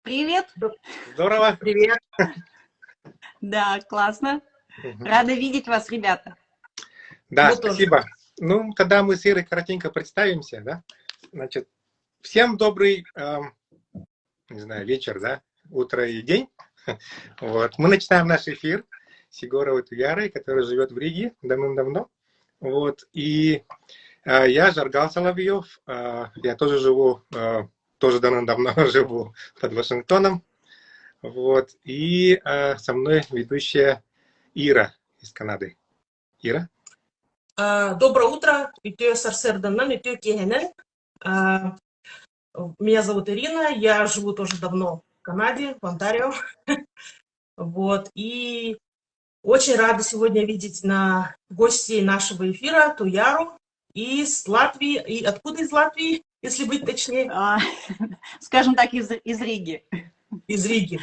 Привет. Здорово. Привет. Да, классно. Мгм. Рада видеть вас, ребята. Да, Мы тоже. спасибо. Ну, тогда мы с Ирой коротенько представимся, да? Значит, всем добрый, не знаю, вечер, да? Утро и день. Вот. Мы начинаем наш эфир с Егоровой Туярой, который живет в Риге давным-давно. Вот. И я Жаргал Соловьев. Я тоже живу, тоже давным-давно живу под Вашингтоном. Вот. И со мной ведущая Ира из Канады. Ира? Доброе утро. Меня зовут Ирина, я живу тоже давно в Канаде, в Онтарио. Вот. И очень рада сегодня видеть на гостей нашего эфира Туяру из Латвии. И откуда из Латвии, если быть точнее? Скажем так, из Риги. Из Риги.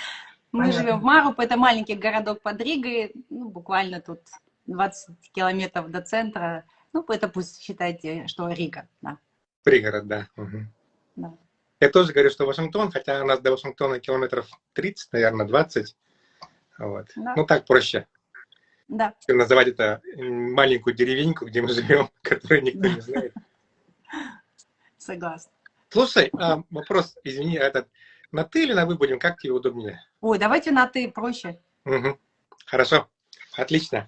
Мы Понятно. живем в Марупе, это маленький городок под Ригой, ну, буквально тут 20 километров до центра. Ну, это пусть считайте, что Рига, да. Пригород, да. Угу. Да. Я тоже говорю, что Вашингтон, хотя у нас до Вашингтона километров 30, наверное, 20. Вот. Да. Ну, так проще. Да. Называть это маленькую деревеньку, где мы живем, которую никто не знает. Согласна. Слушай, вопрос, извини, на ты или на вы будем, как тебе удобнее? Ой, давайте на «ты», проще. Угу. Хорошо, отлично.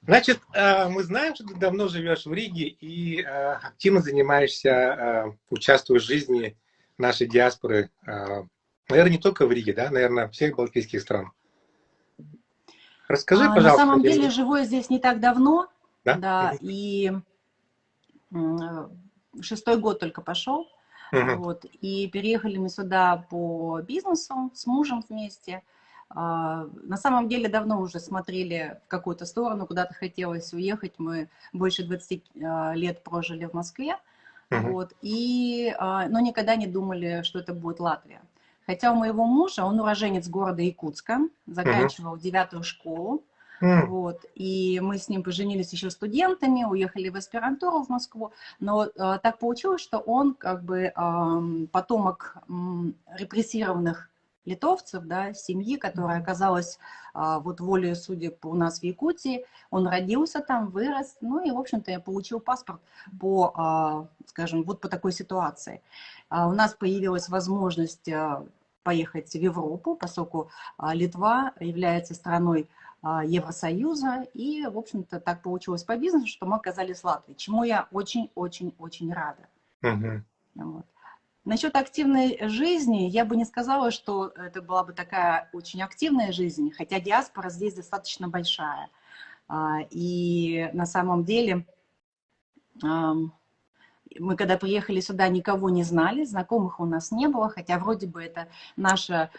Значит, мы знаем, что ты давно живешь в Риге и активно занимаешься, участвуешь в жизни нашей диаспоры. Наверное, не только в Риге, да, наверное, всех балтийских стран. Расскажи, пожалуйста. На самом деле живу я здесь не так давно, да, да, и 6-й год только пошел. Вот, и переехали мы сюда по бизнесу с мужем вместе. На самом деле давно уже смотрели в какую-то сторону, куда-то хотелось уехать. Мы больше 20 лет прожили в Москве, вот, но никогда не думали, что это будет Латвия. Хотя у моего мужа, он уроженец города Якутска, заканчивал 9-ю школу. Вот, и мы с ним поженились еще студентами, уехали в аспирантуру в Москву, но так получилось, что он как бы потомок репрессированных литовцев, да, семьи, которая оказалась вот волею судеб у нас в Якутии. Он родился там, вырос, ну и, в общем-то, я получил паспорт по, скажем, вот по такой ситуации. У нас появилась возможность поехать в Европу, поскольку Литва является страной Евросоюза, и, в общем-то, так получилось по бизнесу, что мы оказались в Латвии, чему я очень-очень-очень рада. Вот. Насчет активной жизни, я бы не сказала, что это была бы такая очень активная жизнь, хотя диаспора здесь достаточно большая. И на самом деле мы когда приехали сюда, никого не знали, знакомых у нас не было, хотя вроде бы это наша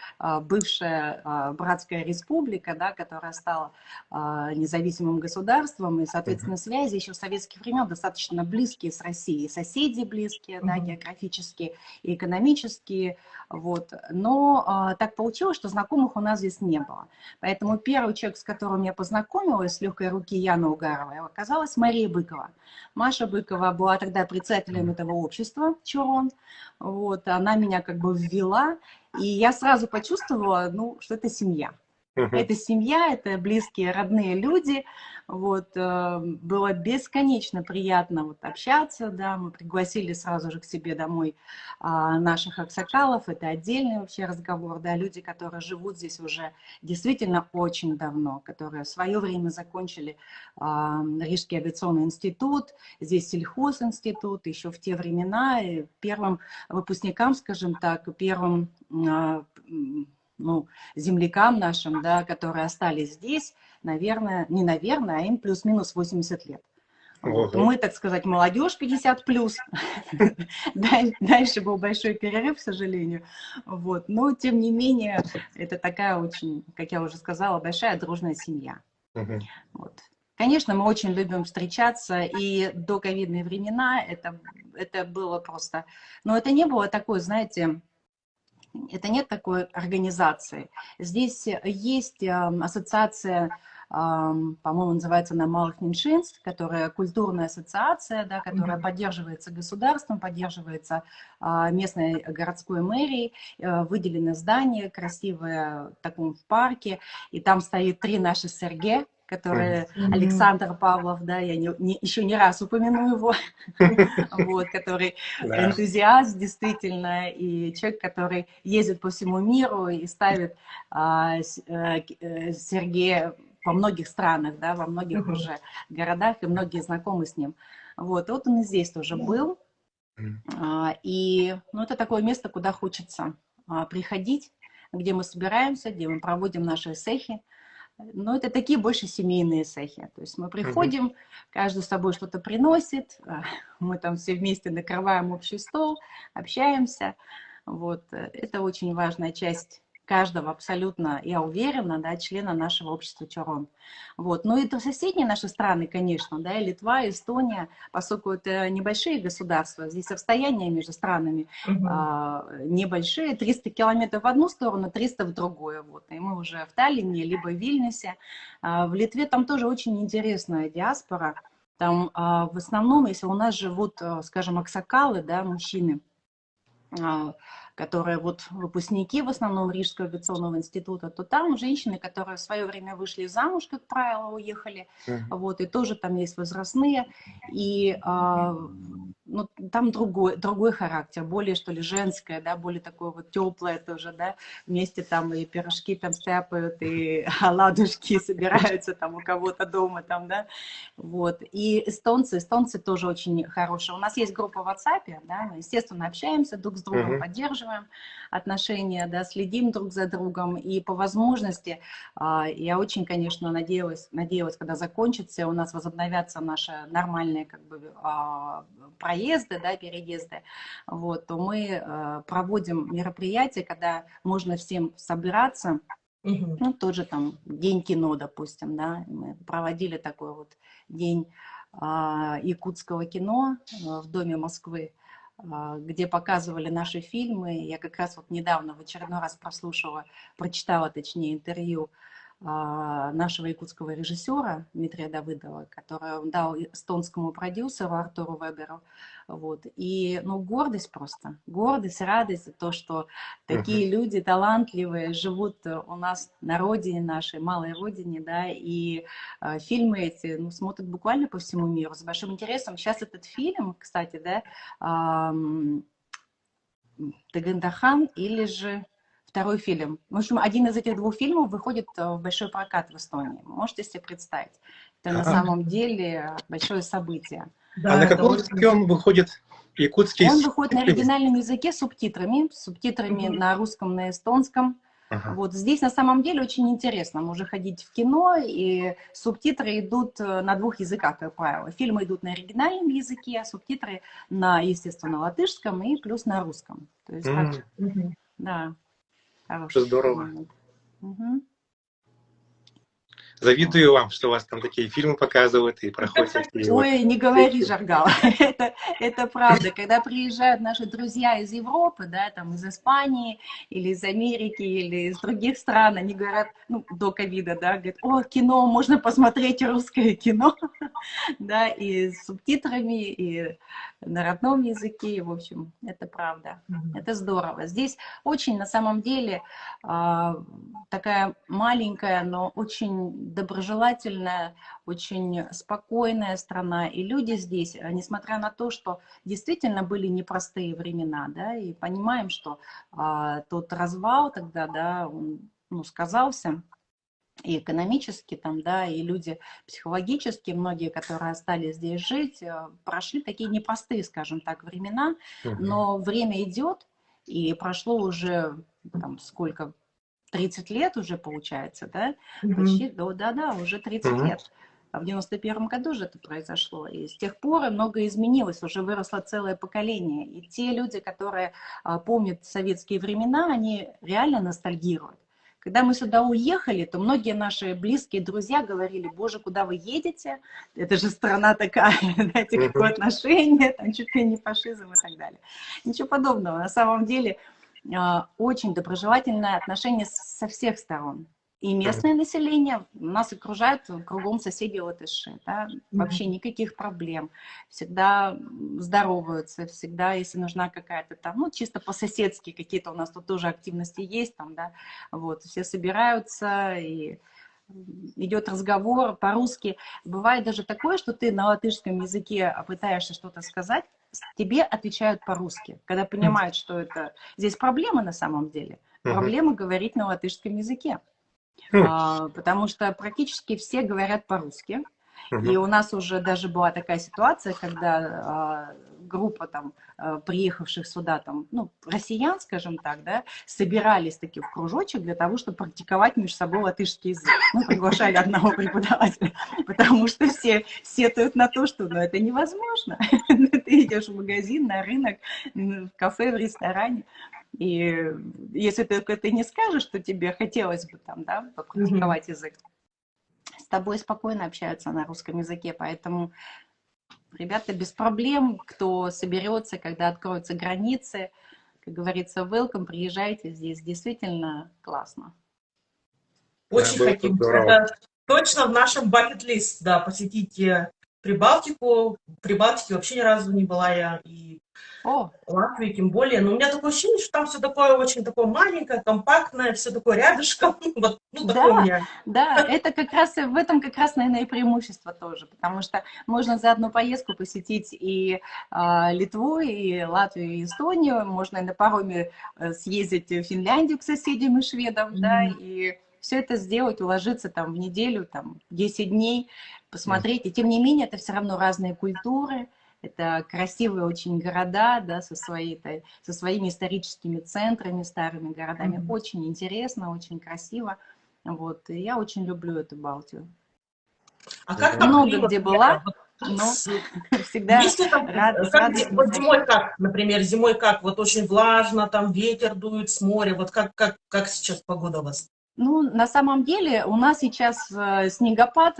бывшая братская республика, да, которая стала независимым государством, и, соответственно, связи еще с советских времен достаточно близкие с Россией, соседи близкие, да, географические и экономические, вот. Но так получилось, что знакомых у нас здесь не было. Поэтому первый человек, с которым я познакомилась, с легкой руки Яны Угаровой, оказалась Мария Быкова. Маша Быкова была тогда председателем этого общества «Чурон». Вот, она меня как бы ввела, и я сразу почувствовала, ну, что это семья. Это семья, это близкие, родные люди. Вот, было бесконечно приятно вот общаться, да, мы пригласили сразу же к себе домой наших аксакалов, это отдельный вообще разговор, да, люди, которые живут здесь уже действительно очень давно, которые в свое время закончили Рижский авиационный институт, здесь сельхозинститут, еще в те времена, и первым выпускникам, скажем так, первым землякам нашим, да, которые остались здесь, наверное, не наверное, а им плюс-минус 80 лет. Вот. Мы, так сказать, молодежь 50 плюс. Дальше был большой перерыв, к сожалению. Вот. Но, тем не менее, это такая очень, как я уже сказала, большая дружная семья. Вот. Конечно, мы очень любим встречаться, и до ковидные времена это было просто... Но это не было такой, знаете, это нет такой организации. Здесь есть ассоциация, по-моему, называется она «Малых меньшинств», которая культурная ассоциация, да, которая поддерживается государством, поддерживается местной городской мэрией, выделено здание красивое в таком парке, и там стоит 3 наши Сергея, которые Александр Павлов, да, я еще не раз упомяну его, вот, который энтузиаст действительно, и человек, который ездит по всему миру и ставит Сергея во многих странах, да, во многих уже городах, и многие знакомы с ним. Вот, вот он и здесь тоже был. И, ну, это такое место, куда хочется приходить, где мы собираемся, где мы проводим наши сехи. Но это такие больше семейные сехи. То есть мы приходим, каждый с собой что-то приносит, мы там все вместе накрываем общий стол, общаемся. Вот. Это очень важная часть каждого абсолютно, я уверена, да, члена нашего общества Чорон. Вот. Ну и это соседние наши страны, конечно, да, Литва, Эстония, поскольку это небольшие государства, здесь расстояния между странами небольшие, 300 километров в одну сторону, 300 в другую. Вот. И мы уже в Таллине, либо в Вильнюсе. В Литве там тоже очень интересная диаспора. Там в основном, если у нас живут, скажем, аксакалы, да, мужчины, которые вот выпускники в основном Рижского авиационного института, то там женщины, которые в свое время вышли замуж, как правило, уехали, вот, и тоже там есть возрастные, и ну, там другой характер, более, что ли, женское, да, более такое вот теплое тоже, да, вместе там и пирожки там стряпают, и оладушки собираются там у кого-то дома там, да, вот, и эстонцы тоже очень хорошие. У нас есть группа в WhatsApp, да, мы, естественно, общаемся друг с другом, поддерживаем отношения, да, следим друг за другом, и по возможности, я очень, конечно, надеялась, когда закончится, у нас возобновятся наши нормальные, как бы, проезды, да, переезды, вот, то мы проводим мероприятия, когда можно всем собираться, ну, тот же там День кино, допустим, да, мы проводили такой вот день якутского кино в Доме Москвы, где показывали наши фильмы. Я как раз вот недавно в очередной раз прочитала, точнее, интервью нашего якутского режиссера Дмитрия Давыдова, который он дал эстонскому продюсеру Артуру Веберу. Вот. И, ну, гордость просто, гордость, радость, то, что такие люди талантливые живут у нас на родине нашей, малой родине, да, и фильмы эти, ну, смотрят буквально по всему миру с большим интересом. Сейчас этот фильм, кстати, да, Тагандахан или же второй фильм. В общем, один из этих 2 фильмов выходит в большой прокат в Эстонии. Можете себе представить? Это на самом деле большое событие. Да, на каком языке он выходит? Якутский? Он выходит на оригинальном языке с субтитрами на русском, на эстонском. Вот здесь на самом деле очень интересно. Можно ходить в кино, и субтитры идут на 2 языках, как правило. Фильмы идут на оригинальном языке, а субтитры на, естественно, латышском и плюс на русском. То есть так, да. Что здорово. Завидую вам, что у вас там такие фильмы показывают и проходят такие. Ой, не говори, Жаргал. Это правда. Когда приезжают наши друзья из Европы, да, там из Испании, или из Америки, или из других стран, они говорят, ну, до ковида, да, говорят, о, кино, можно посмотреть русское кино, да, и с субтитрами, и на родном языке, в общем, это правда. Это здорово. Здесь очень, на самом деле, такая маленькая, но очень доброжелательная, очень спокойная страна. И люди здесь, несмотря на то, что действительно были непростые времена, да, и понимаем, что тот развал тогда, да, он, ну, сказался и экономически там, да, и люди психологически, многие, которые остались здесь жить, прошли такие непростые, скажем так, времена, но время идет, и прошло уже, там, сколько, 30 лет уже получается, да? Почти, да, уже 30 лет. В 91 году же это произошло. И с тех пор многое изменилось, уже выросло целое поколение. И те люди, которые помнят советские времена, они реально ностальгируют. Когда мы сюда уехали, то многие наши близкие друзья говорили, боже, куда вы едете? Это же страна такая, знаете, какое отношение, там чуть ли не фашизм и так далее. Ничего подобного. На самом деле очень доброжелательное отношение со всех сторон. И местное население, нас окружают кругом соседи латыши, да, вообще никаких проблем. Всегда здороваются, всегда, если нужна какая-то там, ну, чисто по-соседски какие-то у нас тут тоже активности есть, там, да, вот, все собираются, и идет разговор по-русски. Бывает даже такое, что ты на латышском языке пытаешься что-то сказать, тебе отвечают по-русски, когда понимают, что это здесь проблема на самом деле. Проблема говорить на латышском языке. Потому что практически все говорят по-русски. И у нас уже даже была такая ситуация, когда группа там приехавших сюда, там, ну, россиян, скажем так, да, собирались таки в кружочек для того, чтобы практиковать между собой латышский язык. Ну, приглашали одного преподавателя, потому что все сетуют на то, что, ну, это невозможно. Ты идешь в магазин, на рынок, в кафе, в ресторане. И если только ты не скажешь, что тебе хотелось бы там, да, попрактиковать язык, с тобой спокойно общаются на русском языке, поэтому ребята без проблем, кто соберется, когда откроются границы, как говорится, welcome, приезжайте, здесь действительно классно. Очень хотим. Это точно в нашем бакет-лист, да, посетить Прибалтику. В Прибалтике вообще ни разу не была я, и Латвии тем более. Но у меня такое ощущение, что там все такое очень такое маленькое, компактное, все такое рядышком. Вот, ну, такое у меня. Да, это как раз, в этом как раз, наверное, и преимущество тоже, потому что можно за одну поездку посетить и Литву, и Латвию, и Эстонию, можно и на пароме съездить в Финляндию к соседям и шведам, да, и все это сделать, уложиться там в неделю, там, 10 дней, посмотреть. И тем не менее, это все равно разные культуры, это красивые очень города, да, со своими историческими центрами, старыми городами. Очень интересно, очень красиво. Вот. И я очень люблю эту Балтию. А как там много климат, где была, но всегда рада. Вот зимой как, например, зимой как? Вот очень влажно, там ветер дует с моря. Вот как сейчас погода у вас? Ну, на самом деле, у нас сейчас снегопад,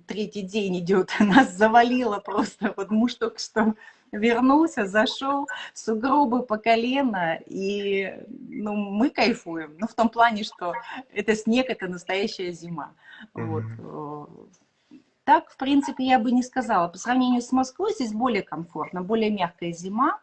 третий день идет, нас завалило просто, вот муж только что вернулся, зашел, сугробы по колено, и ну, мы кайфуем, ну, в том плане, что это снег, это настоящая зима, вот. Так, в принципе, я бы не сказала, по сравнению с Москвой здесь более комфортно, более мягкая зима,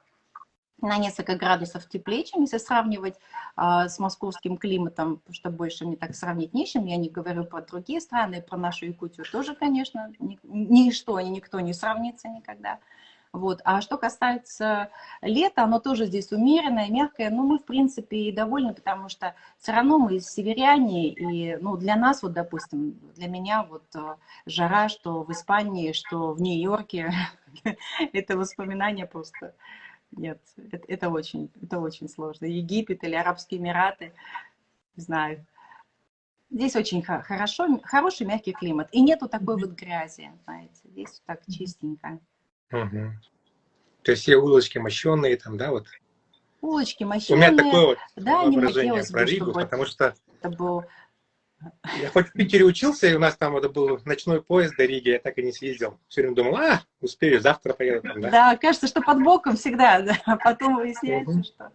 на несколько градусов теплее, чем если сравнивать с московским климатом, потому что больше мне так сравнить не с чем. Я не говорю про другие страны, про нашу Якутию тоже, конечно, ничто и никто не сравнится никогда. Вот. А что касается лета, оно тоже здесь умеренное, мягкое, но мы, в принципе, и довольны, потому что все равно мы северяне, и ну, для нас, вот, допустим, для меня вот жара, что в Испании, что в Нью-Йорке, это воспоминания просто... Нет, это очень сложно. Египет или Арабские Эмираты, не знаю. Здесь очень хороший мягкий климат. И нету такой вот грязи, знаете. Здесь так чистенько. То есть все улочки мощеные там, да, вот? Улочки мощеные. У меня такое вот да, не хотелось про бы, Ригу, чтобы потому что это был... Я хоть в Питере учился, и у нас там это был ночной поезд до Риги, я так и не съездил. Все время думал, успею, завтра поеду там, да? Да, кажется, что под боком всегда, да, а потом выясняется, что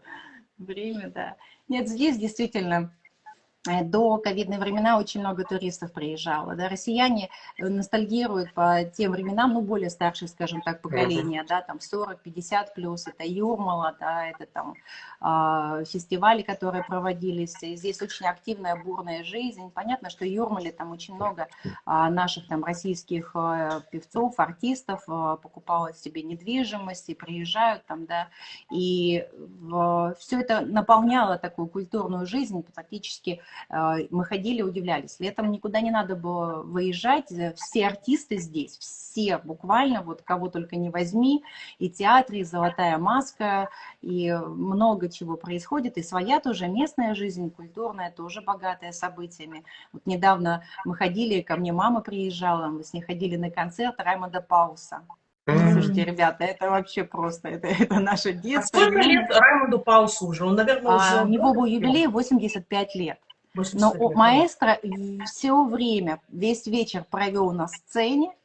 время, да. Нет, здесь действительно до ковидные времена очень много туристов приезжало, да, россияне ностальгируют по тем временам, ну, более старшие, скажем так, поколения, да, там 40-50 плюс, это Юрмала, да, это там фестивали, которые проводились, и здесь очень активная, бурная жизнь, понятно, что в Юрмале там очень много наших там российских певцов, артистов покупало себе недвижимость и приезжают там, да, и все это наполняло такую культурную жизнь, практически мы ходили, удивлялись. Летом никуда не надо было выезжать, все артисты здесь, все буквально, вот кого только не возьми, и театры, и «Золотая маска», и много чего происходит, и своя тоже местная жизнь, культурная, тоже богатая событиями. Вот недавно мы ходили, ко мне мама приезжала, мы с ней ходили на концерт Раймонда Пауса. Слушайте, ребята, это вообще просто, это наше детство. А сколько лет Раймонду Паусу уже? Он, наверное, уже... У него был юбилей 85 лет. Но маэстро все время, весь вечер провел на сцене,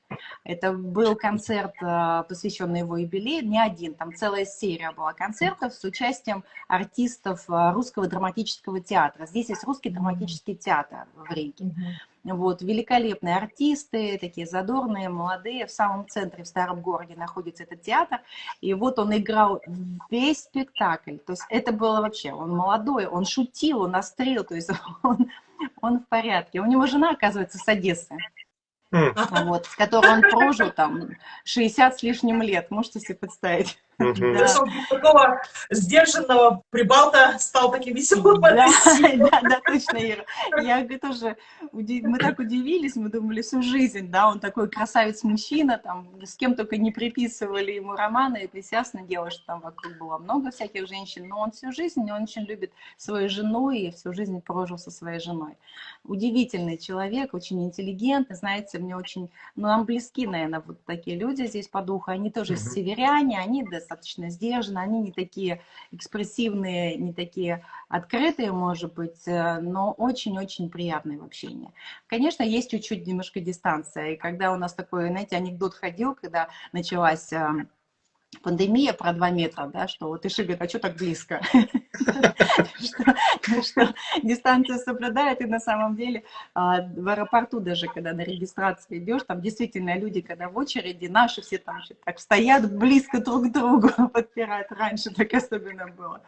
Это был концерт, посвященный его юбилею, не один, там целая серия была концертов с участием артистов Русского драматического театра. Здесь есть Русский драматический театр в Риге. Вот, великолепные артисты, такие задорные, молодые. В самом центре, в старом городе, находится этот театр. И вот он играл весь спектакль. То есть это было вообще, он молодой, он шутил, он острил, то есть он в порядке. У него жена, оказывается, с Одессы. Вот, с которой он прожил там 60 с лишним лет, можете себе представить. То есть он такого сдержанного Прибалта стал таким веселым. Да, точно, Ира. Я говорю, тоже, мы так удивились, мы думали всю жизнь, да, он такой красавец-мужчина, там, с кем только не приписывали ему романы, это ясно дело, что там вокруг было много всяких женщин, но он всю жизнь, он очень любит свою жену и всю жизнь прожил со своей женой. Удивительный человек, очень интеллигентный, знаете, мне очень, ну, нам близки, наверное, вот такие люди здесь по духу, они тоже северяне, они достаточно сдержаны, они не такие экспрессивные, не такие открытые, может быть, но очень-очень приятные в общении. Конечно, есть чуть-чуть немножко дистанция, и когда у нас такой, знаете, анекдот ходил, когда началась пандемия про 2 метра, да, что вот Иши говорит, а что так близко? Что дистанцию соблюдает, и на самом деле в аэропорту даже, когда на регистрацию идешь, там действительно люди, когда в очереди, наши все там так стоят близко друг к другу, подпирают, раньше так особенно было.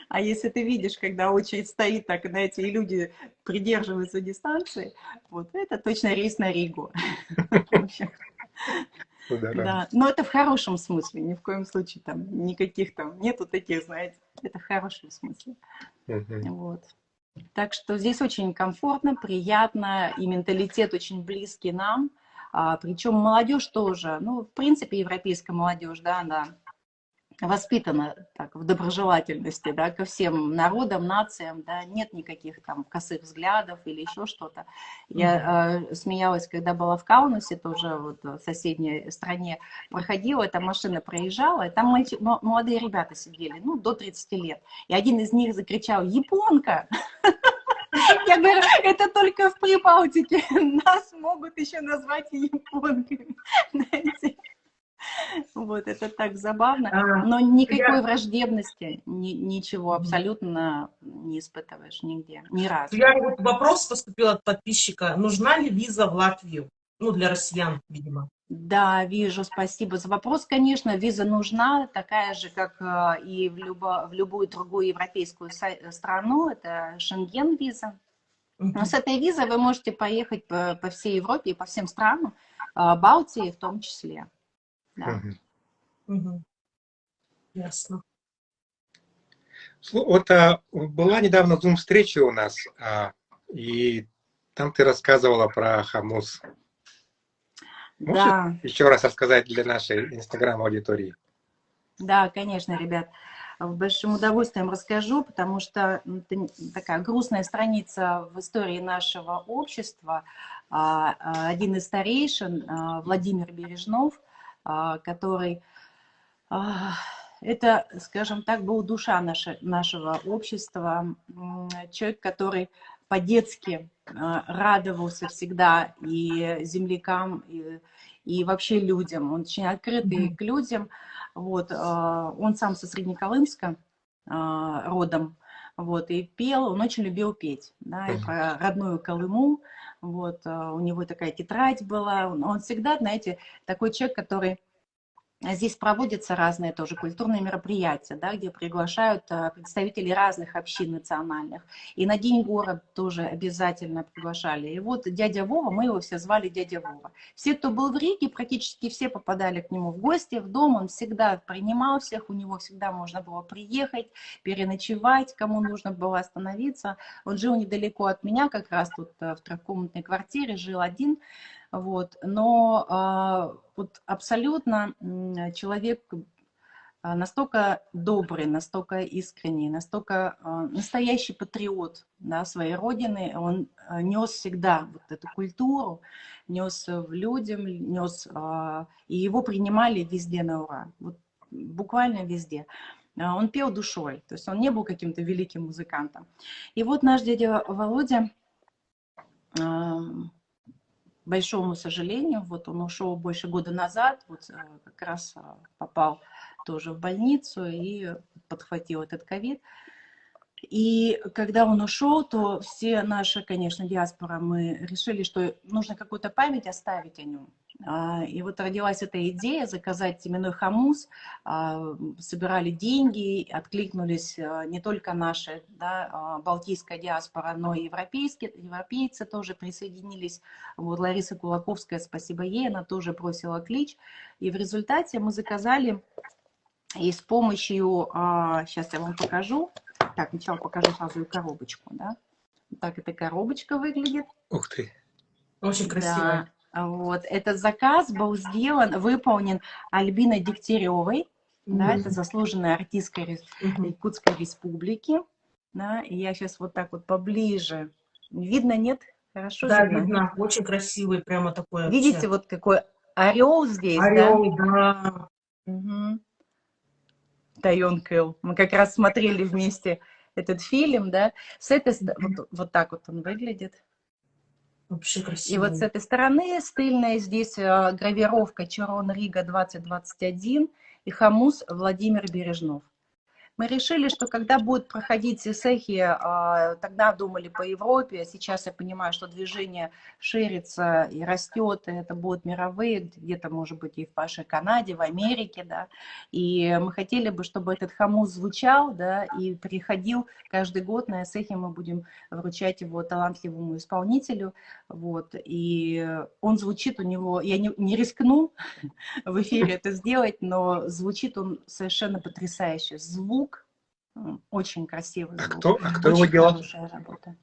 А если ты видишь, когда очередь стоит, так, знаете, и люди придерживаются дистанции, вот это точно рейс на Ригу. Да, но это в хорошем смысле, ни в коем случае там никаких там нету таких, знаете, это в хорошем смысле. Вот. Так что здесь очень комфортно, приятно, и менталитет очень близкий нам, причем молодежь тоже, ну, в принципе, европейская молодежь, да, она воспитана так, в доброжелательности, да, ко всем народам, нациям, да, нет никаких там косых взглядов или еще что-то. Я смеялась, когда была в Каунасе, тоже вот в соседней стране, проходила, эта машина проезжала, и там молодые ребята сидели, ну, до 30 лет, и один из них закричал: «Японка!» Я говорю, это только в Прибалтике, нас могут еще назвать японками, знаете. Вот, это так забавно, но никакой враждебности, ничего абсолютно не испытываешь нигде, ни разу. Вопрос поступил от подписчика, нужна ли виза в Латвию? Ну, для россиян, видимо. Да, вижу, спасибо за вопрос. Конечно, виза нужна, такая же, как и в любую другую европейскую страну, это Шенген-виза. Но с этой визой вы можете поехать по всей Европе и по всем странам, Балтии в том числе. Да. Ясно. Вот была недавно Zoom-встреча у нас, и там ты рассказывала про хамус. Можешь еще раз рассказать для нашей Инстаграм-аудитории? Да, конечно, ребят. С большим удовольствием расскажу, потому что это такая грустная страница в истории нашего общества. Один из старейшин, Владимир Бережнов, который, это, скажем так, был душа нашего общества, человек, который по-детски радовался всегда и землякам, и вообще людям. Он очень открытый к людям. Вот. Он сам со Среднеколымска родом. Вот, и пел, он очень любил петь, да, и про родную Колыму. Вот, у него такая тетрадь была. Он всегда, знаете, такой человек, который... Здесь проводятся разные тоже культурные мероприятия, да, где приглашают представителей разных общин национальных. И на День города тоже обязательно приглашали. И вот дядя Вова, мы его все звали дядя Вова. Все, кто был в Риге, практически все попадали к нему в гости, в дом. Он всегда принимал всех, у него всегда можно было приехать, переночевать, кому нужно было остановиться. Он жил недалеко от меня, как раз тут в трехкомнатной квартире, жил один. Вот. Но вот абсолютно человек настолько добрый, настолько искренний, настолько настоящий патриот, да, своей родины. Он нес всегда вот эту культуру, нес в людям, нес, и его принимали везде на ура, вот буквально везде. Он пел душой, то есть он не был каким-то великим музыкантом. И вот наш дядя Володя большому сожалению. Вот он ушел больше года назад, вот как раз попал тоже в больницу и подхватил этот ковид. И когда он ушел, то все наши, конечно, диаспора, мы решили, что нужно какую-то память оставить о нем. И вот родилась эта идея заказать теменной хумус, собирали деньги, откликнулись не только наши, да, балтийская диаспора, но и европейцы тоже присоединились. Вот Лариса Кулаковская, спасибо ей, она тоже бросила клич. И в результате мы заказали, и с помощью, сейчас я вам покажу, так, сначала покажу сразу и коробочку, да. Так эта коробочка выглядит. Ух ты. Очень красиво. Да, вот. Этот заказ был сделан, выполнен Альбиной Дегтяревой, да, это заслуженная артистка Якутской республики. Да, и я сейчас вот так вот поближе. Видно, нет? Хорошо Да, видно? видно. Очень красивый, прямо такой. Видите, вот какой орел здесь, орел, да? да. Угу. Тайон Кэл. Мы как раз смотрели вместе этот фильм, да. С этой, вот так вот он выглядит. Вообще красиво. И вот с этой стороны, с тыльной, здесь гравировка Чарон Рига 2021 и хумус Владимир Бережнов. Мы решили, что когда будут проходить сессии, тогда думали по Европе, сейчас я понимаю, что движение ширится и растет, и это будут мировые, где-то, может быть, и в вашей Канаде, в Америке, да, и мы хотели бы, чтобы этот хумус звучал, да, и приходил каждый год на сессии, мы будем вручать его талантливому исполнителю, вот, и он звучит у него, я не рискну в эфире это сделать, но звучит он совершенно потрясающе. Звук очень красивый. Звук. А кто его делал? Хорошая работа.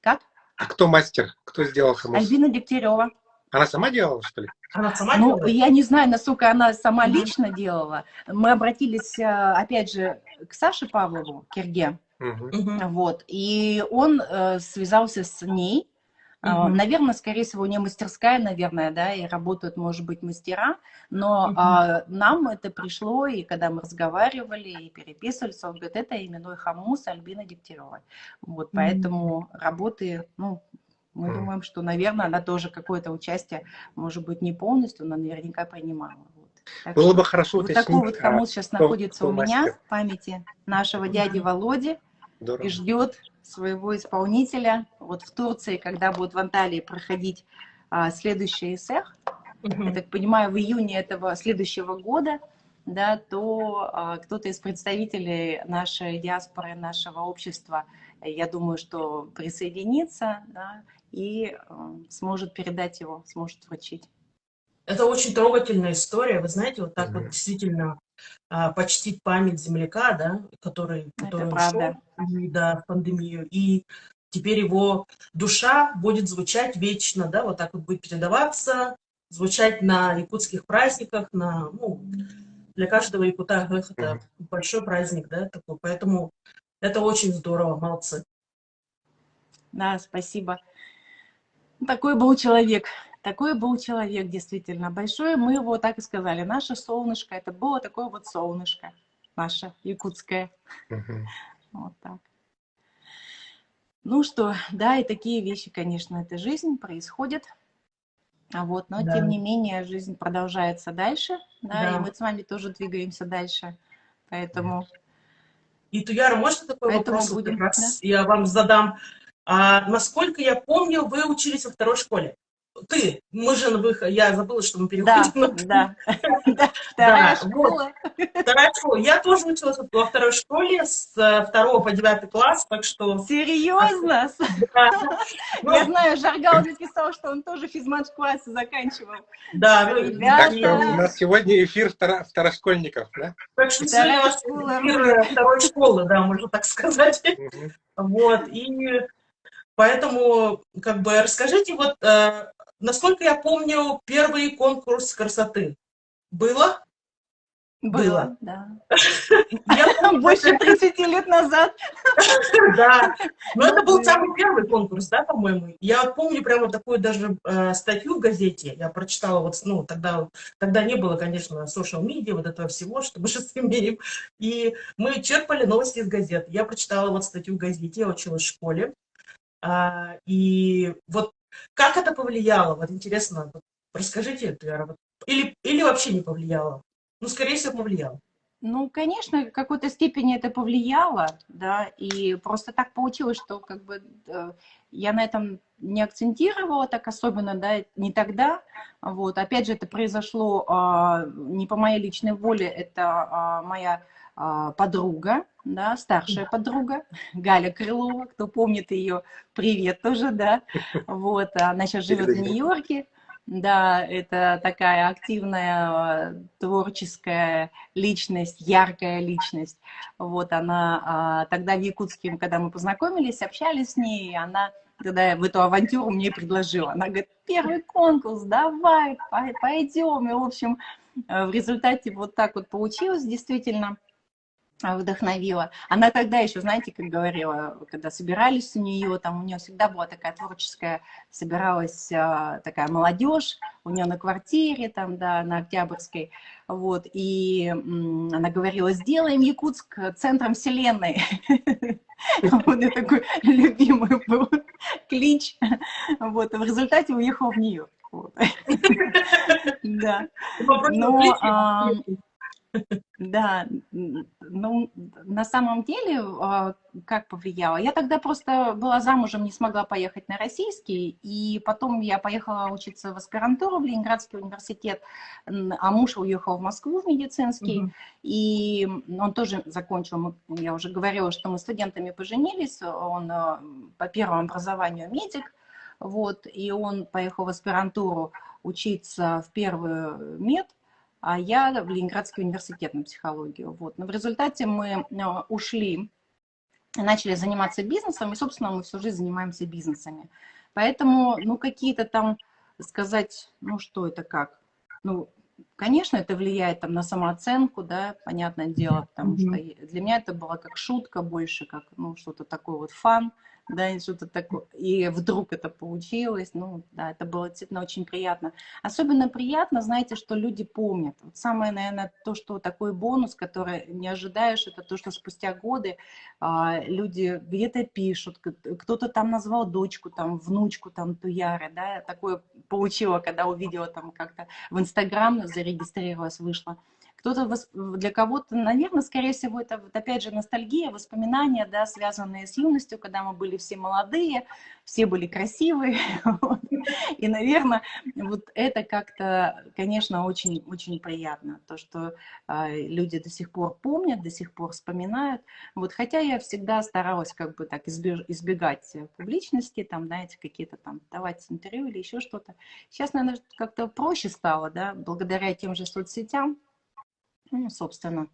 Как? А кто мастер? Кто сделал хумус? Альбина Дегтярева. Она сама делала, что ли? Она сама делала? Я не знаю, насколько она сама лично делала. Мы обратились, опять же, к Саше Павлову, Керге. Вот. И он связался с ней. Наверное, скорее всего, у нее мастерская, наверное, да, и работают, может быть, мастера, но нам это пришло, и когда мы разговаривали и переписывались, он говорит, это именной хумус Альбины Дегтяревой. Вот, поэтому работы, ну, мы думаем, что, наверное, она тоже какое-то участие, может быть, не полностью, но наверняка принимала. Вот. Было бы хорошо вот уточнить, такой вот хумус сейчас находится у меня мастер? в памяти нашего дяди Володи. Здорово. И ждет своего исполнителя. Вот в Турции, когда будет в Анталии проходить следующий СЭХ, я так понимаю, в июне этого следующего года, да, то кто-то из представителей нашей диаспоры, нашего общества, я думаю, что присоединится, да, и сможет передать его, сможет вручить. Это очень трогательная история, вы знаете, вот так вот действительно почтить память земляка, да, который ушел в пандемию, и теперь его душа будет звучать вечно, да, вот так вот будет передаваться, звучать на якутских праздниках, для каждого якута это большой праздник, да, такой, поэтому это очень здорово, молодцы. Да, спасибо. Такой был человек. Такой был человек, действительно, большой. Мы его так и сказали. Наше солнышко. Это было такое вот солнышко. Наше якутское. Вот так. Ну что, да, и такие вещи, конечно, это жизнь, происходит. Вот, но, тем не менее, жизнь продолжается дальше. Да, и мы с вами тоже двигаемся дальше. Поэтому... И, Туяра, можно такой вопрос? Будем, как раз я вам задам. Насколько я помню, вы учились во второй школе. Я забыла, что мы переходим. Да. Вторая школа. Вторая школа. Я тоже училась во второй школе с 2 по 9 класс, так что... Серьезно? Да. Я знаю, Жаргал мне писал, что он тоже физмат-классы заканчивал. Да, так что у нас сегодня эфир второшкольников, да? Так что сегодня у нас эфир второй школы, да, можно так сказать. Вот, и поэтому, как бы, расскажите, вот, насколько я помню, первый конкурс красоты было? Было, да. Больше 30 лет назад. Да, но это был самый первый конкурс, да, по-моему. Я помню прямо такую даже статью в газете, я прочитала, вот, ну, тогда не было, конечно, социал-медиа, вот этого всего, что мы сейчас имеем. И мы черпали новости из газет. Я прочитала вот статью в газете, я училась в школе. И вот Как это повлияло? Вот интересно, вот расскажите, Туяра, вот. Или вообще не повлияло? Ну, скорее всего, повлияло. Ну, конечно, в какой-то степени это повлияло, да, и просто так получилось, что как бы я на этом не акцентировала так особенно, да, не тогда, вот, опять же, это произошло не по моей личной воле, это моя подруга, да, старшая подруга, Галя Крылова, кто помнит ее, привет тоже, да, вот, она сейчас живет в Нью-Йорке, да, это такая активная, творческая личность, яркая личность. Вот она тогда в Якутске, когда мы познакомились, общались с ней, она тогда в эту авантюру мне предложила. Она говорит, первый конкурс, давай, пойдем. И, в общем, в результате вот так вот получилось действительно. Вдохновила. Она тогда еще, знаете, как говорила, когда собирались у нее, там у нее всегда была такая творческая, собиралась такая молодежь, у нее на квартире, там, да, на Октябрьской, вот, и она говорила, сделаем Якутск центром вселенной. Вот это такой любимый был клич. Вот, в результате уехал в Нью-Йорк. Да. Но... Да, ну, на самом деле, как повлияло? Я тогда просто была замужем, не смогла поехать на российский, и потом я поехала учиться в аспирантуру в Ленинградский университет, а муж уехал в Москву в медицинский, и он тоже закончил, я уже говорила, что мы студентами поженились, он по первому образованию медик, вот, и он поехал в аспирантуру учиться в первый мед, а я в Ленинградский университет на психологию. Вот. Но в результате мы ушли, начали заниматься бизнесом, и, собственно, мы всю жизнь занимаемся бизнесами. Поэтому, ну, какие-то там, сказать, ну, что это как? Ну, конечно, это влияет там на самооценку, да, понятное дело, потому что для меня это было как шутка больше, как, ну, что-то такое вот фан, да, и что-то такое, и вдруг это получилось, ну, да, это было действительно очень приятно. Особенно приятно, знаете, что люди помнят. Вот самое, наверное, то, что такой бонус, который не ожидаешь, это то, что спустя годы люди где-то пишут, кто-то там назвал дочку, там, внучку, там, Туяры, да, такое получила, когда увидела там как-то в Инстаграм, зарегистрировалась, вышла. Кто-то, для кого-то, наверное, скорее всего, это вот опять же ностальгия, воспоминания, да, связанные с юностью, когда мы были все молодые, все были красивые. Вот. И, наверное, вот это как-то, конечно, очень-очень приятно, то, что люди до сих пор помнят, до сих пор вспоминают. Вот, хотя я всегда старалась как бы так избегать публичности, там, знаете, какие-то там давать интервью или еще что-то. Сейчас, наверное, как-то проще стало, да, благодаря тем же соцсетям. Ну, собственно,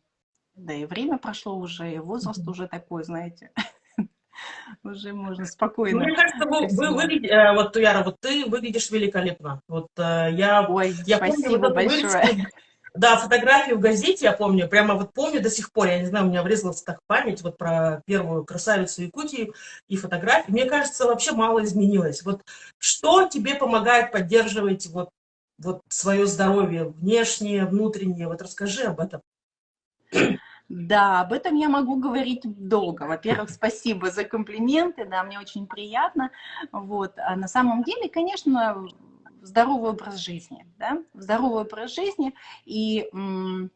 да и время прошло уже, и возраст уже такой, знаете, уже можно спокойно. Мне кажется, вот, Туяра, вот ты выглядишь великолепно. Вот я помню вот эту вырезку, да, фотографию в газете, я помню, прямо вот помню до сих пор, я не знаю, у меня врезалась так память вот про первую красавицу Якутии и фотографии. Мне кажется, вообще мало изменилось. Вот что тебе помогает поддерживать вот свое здоровье внешнее, внутреннее? Вот расскажи об этом. Да, об этом я могу говорить долго. Во-первых, спасибо за комплименты, да, мне очень приятно. Вот. А на самом деле, конечно, здоровый образ жизни, да, здоровый образ жизни, и мы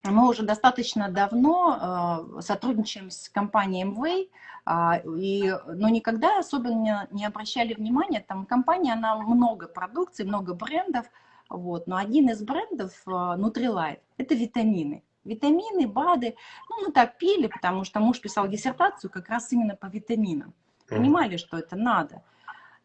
уже достаточно давно сотрудничаем с компанией Amway, но никогда особенно не обращали внимания, там компания, она много продукции, много брендов, вот, но один из брендов Nutrilite – это витамины. Витамины, БАДы, ну, мы так пили, потому что муж писал диссертацию как раз именно по витаминам. Понимали, что это надо.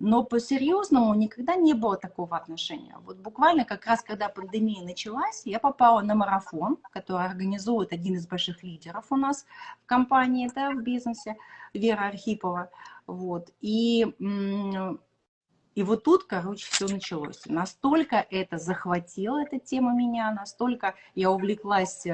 Но по-серьезному никогда не было такого отношения. Вот буквально как раз, когда пандемия началась, я попала на марафон, который организует один из больших лидеров у нас в компании, да, в бизнесе, Вера Архипова. Вот. И вот тут, короче, все началось. Настолько это захватило, эта тема меня, настолько я увлеклась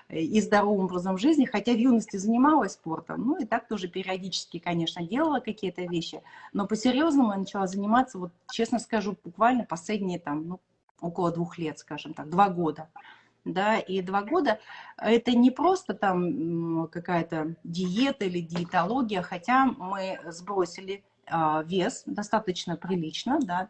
и здоровым образом жизни, хотя в юности занималась спортом, ну и так тоже периодически, конечно, делала какие-то вещи, но по-серьезному я начала заниматься, вот честно скажу, буквально последние там, ну, около 2 лет, скажем так, 2 года. Да, и 2 года это не просто там какая-то диета или диетология, хотя мы сбросили вес достаточно прилично, да,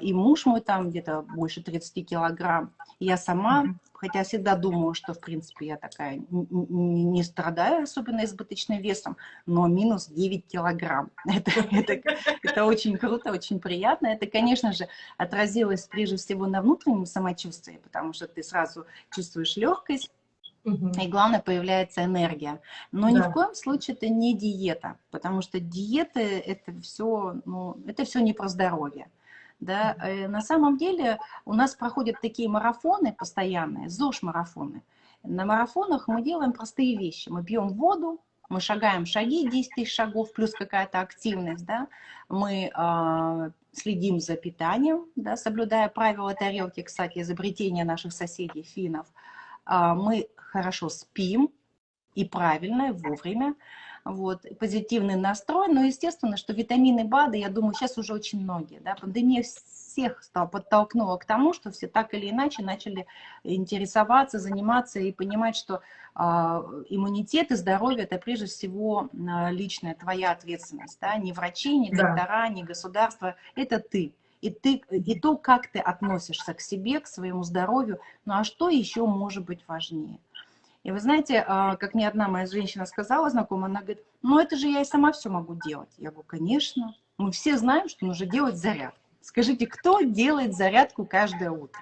и муж мой там где-то больше 30 килограмм. Я сама, хотя всегда думаю, что, в принципе, я такая не страдаю особенно избыточным весом, но минус 9 килограмм. Это очень круто, очень приятно. Это, конечно же, отразилось прежде всего на внутреннем самочувствии, потому что ты сразу чувствуешь легкость, и главное, появляется энергия. Но ни в коем случае это не диета, потому что диеты это все, ну, это все не про здоровье. Да? На самом деле у нас проходят такие марафоны постоянные, ЗОЖ-марафоны. На марафонах мы делаем простые вещи. Мы пьем воду, мы шагаем шаги, 10 тысяч шагов, плюс какая-то активность. Да? Мы следим за питанием, да, соблюдая правила тарелки, кстати, изобретение наших соседей финнов. Мы хорошо спим, и правильно, и вовремя. Вот, позитивный настрой, но естественно, что витамины, БАДы, я думаю, сейчас уже очень многие, да, пандемия всех подтолкнула к тому, что все так или иначе начали интересоваться, заниматься и понимать, что иммунитет и здоровье – это прежде всего личная твоя ответственность, да, не врачи, не доктора, не государство, это ты. И то, как ты относишься к себе, к своему здоровью, ну а что еще может быть важнее? И вы знаете, как мне одна моя женщина сказала, знакомая, она говорит, ну это же я и сама все могу делать. Я говорю, конечно, мы все знаем, что нужно делать зарядку. Скажите, кто делает зарядку каждое утро?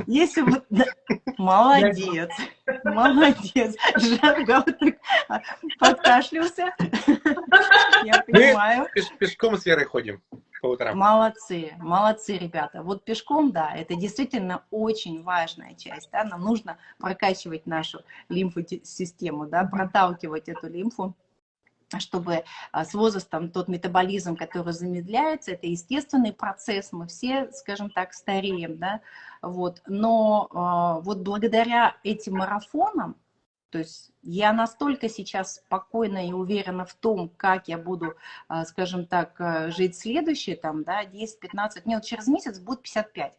Если вы... Молодец, молодец. Жарко вот так подкашлялся. Я понимаю. Мы пешком с Верой ходим по утрам. Молодцы, молодцы, ребята. Вот пешком, да, это действительно очень важная часть. Да? Нам нужно прокачивать нашу лимфосистему, да, проталкивать эту лимфу, чтобы с возрастом тот метаболизм, который замедляется, это естественный процесс, мы все, скажем так, стареем, да, вот, но вот благодаря этим марафонам, то есть я настолько сейчас спокойна и уверена в том, как я буду, скажем так, жить следующие, там, да, 10-15, мне вот через месяц будет 55.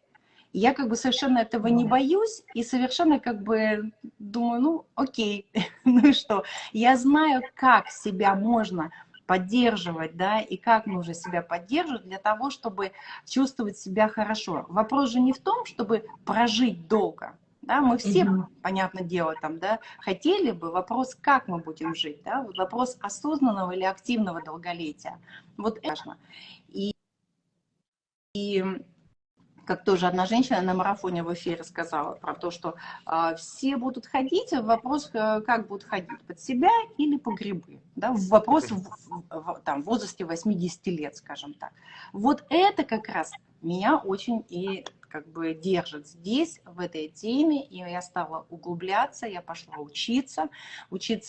И я как бы совершенно этого не боюсь и совершенно как бы думаю, ну окей, ну и что. Я знаю, как себя можно поддерживать, да, и как нужно себя поддерживать для того, чтобы чувствовать себя хорошо. Вопрос же не в том, чтобы прожить долго. Да, мы все, понятное дело, там, да, хотели бы, вопрос, как мы будем жить, да, вот вопрос осознанного или активного долголетия. Вот это важно. И как тоже одна женщина на марафоне в эфире сказала про то, что все будут ходить, вопрос, как будут ходить, под себя или по грибы. Да? Вопрос там, в возрасте 80 лет, скажем так. Вот это как раз меня очень и как бы держит здесь, в этой теме, и я стала углубляться, я пошла учиться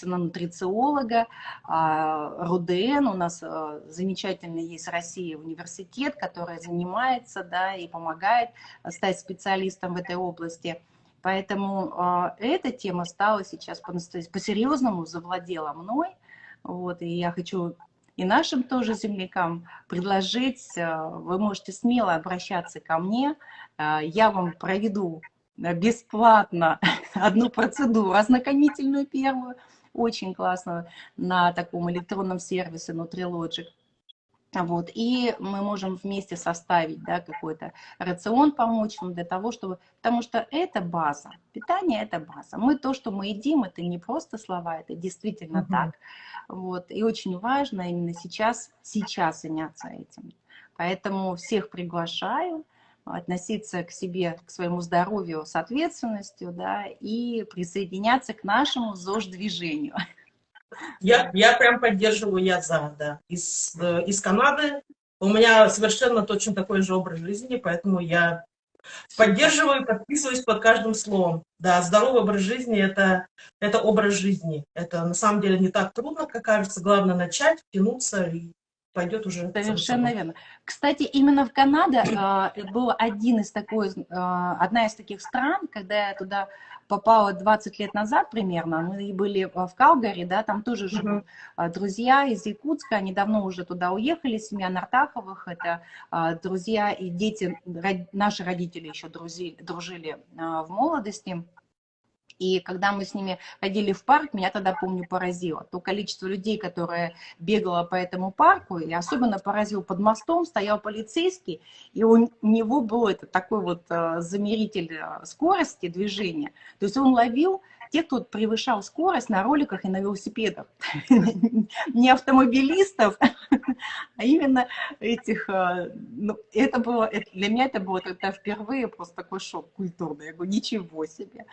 на нутрициолога, РУДН, у нас замечательный есть в России университет, который занимается, да, и помогает стать специалистом в этой области. Поэтому эта тема стала сейчас по-серьезному завладела мной, вот, и я хочу и нашим тоже землякам предложить, вы можете смело обращаться ко мне, я вам проведу бесплатно одну процедуру, ознакомительную первую, очень классную, на таком электронном сервисе Nutrilogic. Вот, и мы можем вместе составить, да, какой-то рацион, помочь вам для того, чтобы... Потому что это база, питание – это база. То, что мы едим, это не просто слова, это действительно так. Вот, и очень важно именно сейчас заняться этим. Поэтому всех приглашаю относиться к себе, к своему здоровью с ответственностью, да, и присоединяться к нашему ЗОЖ-движению. Я прям поддерживаю, я за, да. Из Канады у меня совершенно точно такой же образ жизни, поэтому я поддерживаю, подписываюсь под каждым словом. Да, здоровый образ жизни – это образ жизни. Это на самом деле не так трудно, как кажется. Главное начать, втянуться, и пойдет уже. Совершенно верно. Кстати, именно в Канаде был одна из таких стран, когда я туда попала 20 лет назад примерно, мы были в Калгари, да, там тоже живут друзья из Якутска, они давно уже туда уехали, семья Нартаховых, это друзья и дети, наши родители еще дружили в молодости. И когда мы с ними ходили в парк, меня тогда, помню, поразило. То количество людей, которое бегало по этому парку, и особенно поразил под мостом, стоял полицейский, и у него был это, такой вот замеритель скорости движения. То есть он ловил тех, кто превышал скорость на роликах и на велосипедах. Не автомобилистов, а именно этих... Ну, это было, для меня это было тогда впервые просто такой шок культурный. Я говорю, ничего себе.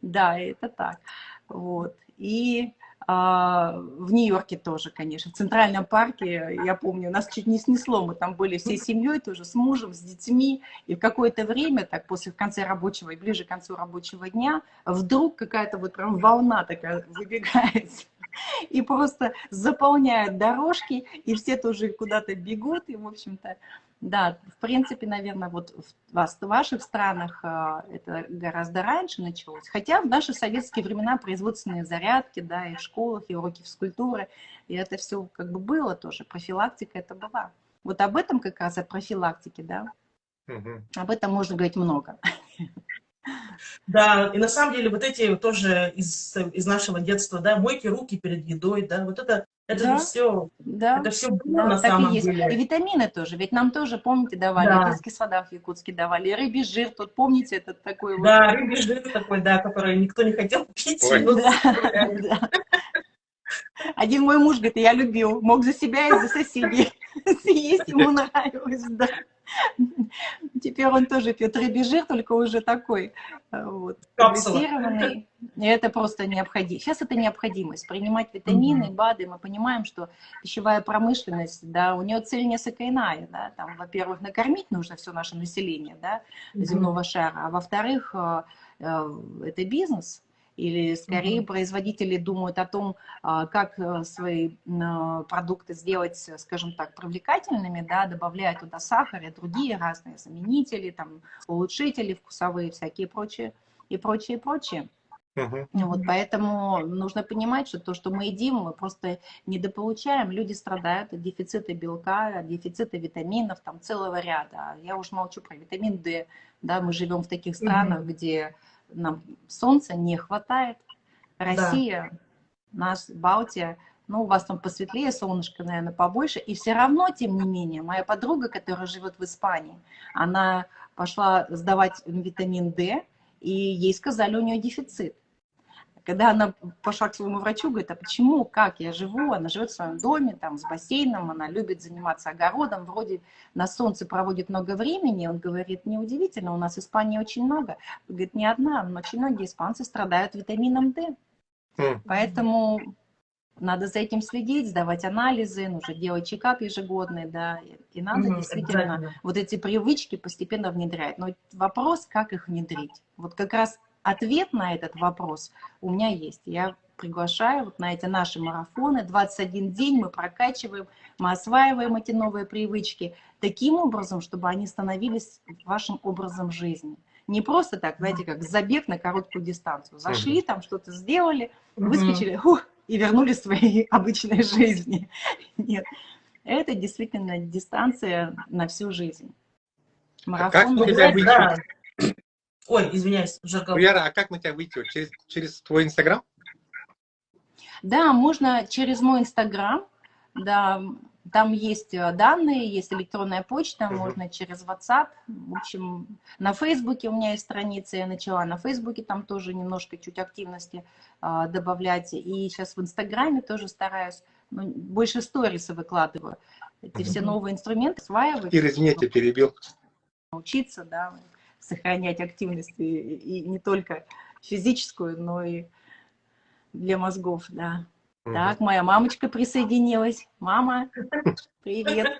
Да, это так. Вот. И в Нью-Йорке тоже, конечно, в Центральном парке, я помню, нас чуть не снесло, мы там были всей семьей тоже, с мужем, с детьми, и в какое-то время, так после в конце рабочего и ближе к концу рабочего дня, вдруг какая-то вот прям волна такая выбегает и просто заполняет дорожки, и все тоже куда-то бегут, и, в общем-то, да, в принципе, наверное, вот в ваших странах это гораздо раньше началось. Хотя в наши советские времена производственные зарядки, да, и в школах, и уроки физкультуры, и это все как бы было тоже, профилактика это была. Вот об этом как раз, о профилактике, да, об этом можно говорить много. Да, и на самом деле вот эти тоже из нашего детства, да, мойки руки перед едой, да, вот это Да, же все, да, это все было да, на так и самом есть. И деле. витамины тоже, ведь нам тоже, помните, давали, Да, рисские сода в Якутске давали, рыбий жир, тут, помните, этот такой вот... да, рыбий жир такой, да, который никто не хотел пить, Ой, его Да, заставляли. да. Один мой муж говорит, я любил, мог за себя и за соседей съесть, ему нравилось, да. Теперь он тоже пьет рыбий жир, только уже такой вот, Капсула. таблетированный. И это просто необходимо. Сейчас это необходимость. Принимать витамины, Мгм. БАДы. Мы понимаем, что пищевая промышленность, да, у нее цель несколько иная. Да, там, во-первых, накормить нужно все наше население, да, Мгм. земного шара. А во-вторых, это бизнес. Или скорее Мгм. производители думают о том, как свои продукты сделать, скажем так, привлекательными, да, добавляя туда сахар и другие разные заменители, там, улучшители вкусовые, всякие прочие, и прочее, и прочее. Мгм. Вот, Мгм. поэтому нужно понимать, что то, что мы едим, мы просто недополучаем. Люди страдают от дефицита белка, от дефицита витаминов, там целого ряда. Я уж молчу про витамин D. Да, мы живем в таких странах, Мгм. где нам солнца не хватает. Да. Россия, наш Балтия, ну, у вас там посветлее, солнышко, наверное, побольше. И все равно, тем не менее, моя подруга, которая живет в Испании, она пошла сдавать витамин D, и ей сказали, у нее дефицит. Когда она пошла к своему врачу, говорит, а почему, как я живу, она живет в своем доме, там, с бассейном, она любит заниматься огородом, вроде на солнце проводит много времени, он говорит, неудивительно, у нас в Испании очень много, говорит, не одна, но очень многие испанцы страдают витамином D, М. поэтому надо за этим следить, сдавать анализы, нужно делать чекап ежегодный, да, и надо Мгм. действительно Обязательно. вот эти привычки постепенно внедрять. Но вопрос, как их внедрить. Вот как раз ответ на этот вопрос у меня есть. Я приглашаю вот на эти наши марафоны. 21 день мы прокачиваем, мы осваиваем эти новые привычки таким образом, чтобы они становились вашим образом жизни. Не просто так, знаете, как забег на короткую дистанцию. Мгм. Зашли, там что-то сделали, Мгм. выскочили, и вернулись к своей обычной жизни. Нет, это действительно дистанция на всю жизнь. А как Марафон на Ну, тебя называется. знаете, выйти? да. Ой, извиняюсь, Жаргал. Яра, а как на тебя выйти? Вот через твой Инстаграм? Да, можно через мой Инстаграм, да, там есть данные, есть электронная почта, Мгм. можно через WhatsApp. В общем, на Фейсбуке у меня есть страница, я начала на Фейсбуке там тоже немножко чуть активности добавлять. И сейчас в Инстаграме тоже стараюсь, ну, больше сторисы выкладываю. Эти Мгм. все Мгм. новые инструменты осваивать, Ира, извини, я тебя перебил. научиться, да, сохранять активность и не только физическую, но и для мозгов, да. Мгм. Так, моя мамочка присоединилась. Мама, привет.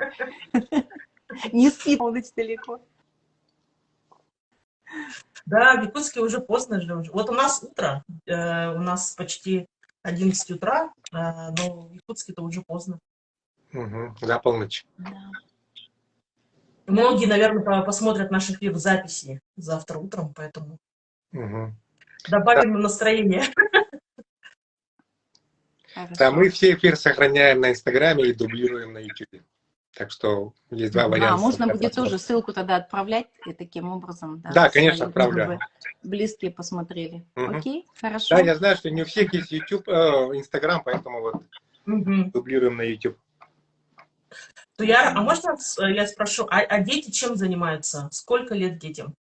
Не спит полночь далеко. Да, в Якутске уже поздно же. Вот у нас утро, у нас почти 11 утра, но в Якутске-то уже поздно. Мгм. За полночь. Да, да, Многие, наверное, посмотрят наш эфир в записи завтра утром, поэтому Мгм. Да, добавим им настроение. да, хорошо. мы все эфиры сохраняем на Инстаграме и дублируем на YouTube. Так что есть два варианта. Можно будет тоже ссылку тогда отправлять и таким образом, Да, конечно, отправляю. чтобы близкие посмотрели. Окей, хорошо. Да, я знаю, что не у всех есть YouTube, Instagram, поэтому вот дублируем на YouTube. Туяра, а можно я спрошу, а дети чем занимаются? Сколько лет детям?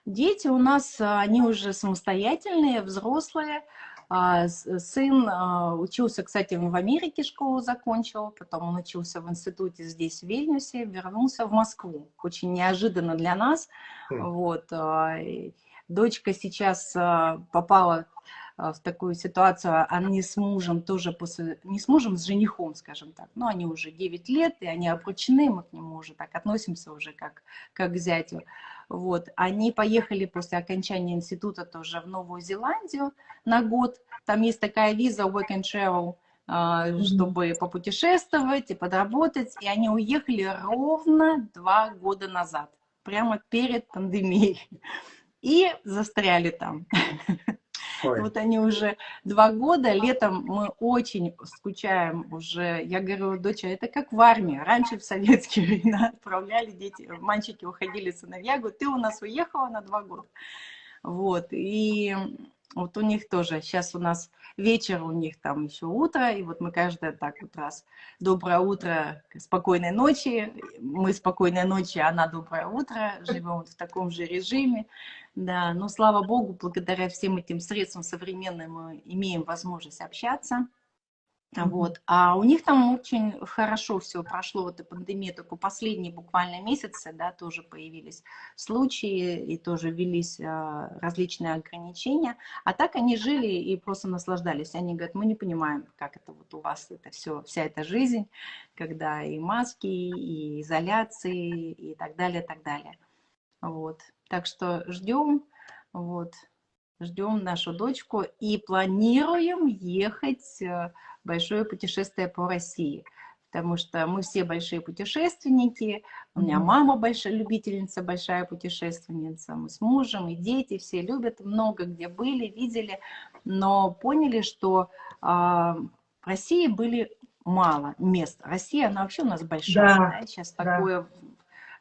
Дети у нас, они уже самостоятельные, взрослые. Сын учился, кстати, в Америке, школу закончил, потом он учился в институте здесь, в Вильнюсе, вернулся в Москву. Очень неожиданно для нас. Вот. Дочка сейчас попала в такую ситуацию, они с мужем тоже не с мужем, с женихом, скажем так, но они уже 9 лет, и они обручены, мы к нему уже так относимся уже как к зятю. Вот. Они поехали после окончания института тоже в Новую Зеландию на год. Там есть такая виза Work and Travel, чтобы попутешествовать и подработать. И они уехали ровно 2 года назад, прямо перед пандемией. И застряли там. Вот они уже 2 года, летом мы очень скучаем уже. Я говорю, доча, это как в армии. Раньше в советские времена отправляли дети, мальчики уходили, сыновья. Говорю, ты у нас уехала на 2 года. Вот, и вот у них тоже, сейчас у нас вечер, у них там еще утро, и вот мы каждое так вот раз, доброе утро, спокойной ночи, мы спокойной ночи, она доброе утро, живем вот в таком же режиме, да, но слава богу, благодаря всем этим средствам современным мы имеем возможность общаться. Вот. А у них там очень хорошо все прошло, вот и пандемия, только последние буквально месяцы, да, тоже появились случаи и тоже ввелись различные ограничения. А так они жили и просто наслаждались. Они говорят, мы не понимаем, как это вот у вас это все, вся эта жизнь, когда и маски, и изоляции, и так далее, так далее. Вот. Так что ждем, вот. Ждем нашу дочку и планируем ехать в большое путешествие по России. Потому что мы все большие путешественники. У меня мама большая любительница, большая путешественница. Мы с мужем и дети все любят, много где были, видели. Но поняли, что в России были мало мест. Россия, она вообще у нас большая. Да. Да? Сейчас такое...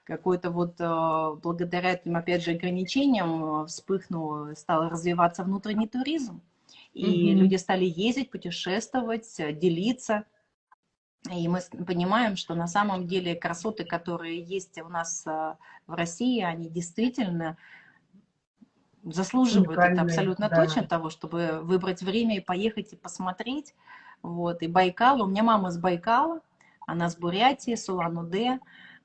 Какой-то вот благодаря этим, опять же, ограничениям вспыхнул, стал развиваться внутренний туризм. И люди стали ездить, путешествовать, делиться. И мы понимаем, что на самом деле красоты, которые есть у нас в России, они действительно заслуживают это абсолютно точно того, чтобы выбрать время и поехать и посмотреть. Вот. И Байкал, у меня мама с Байкала, она с Бурятии, с Улан-Удэ.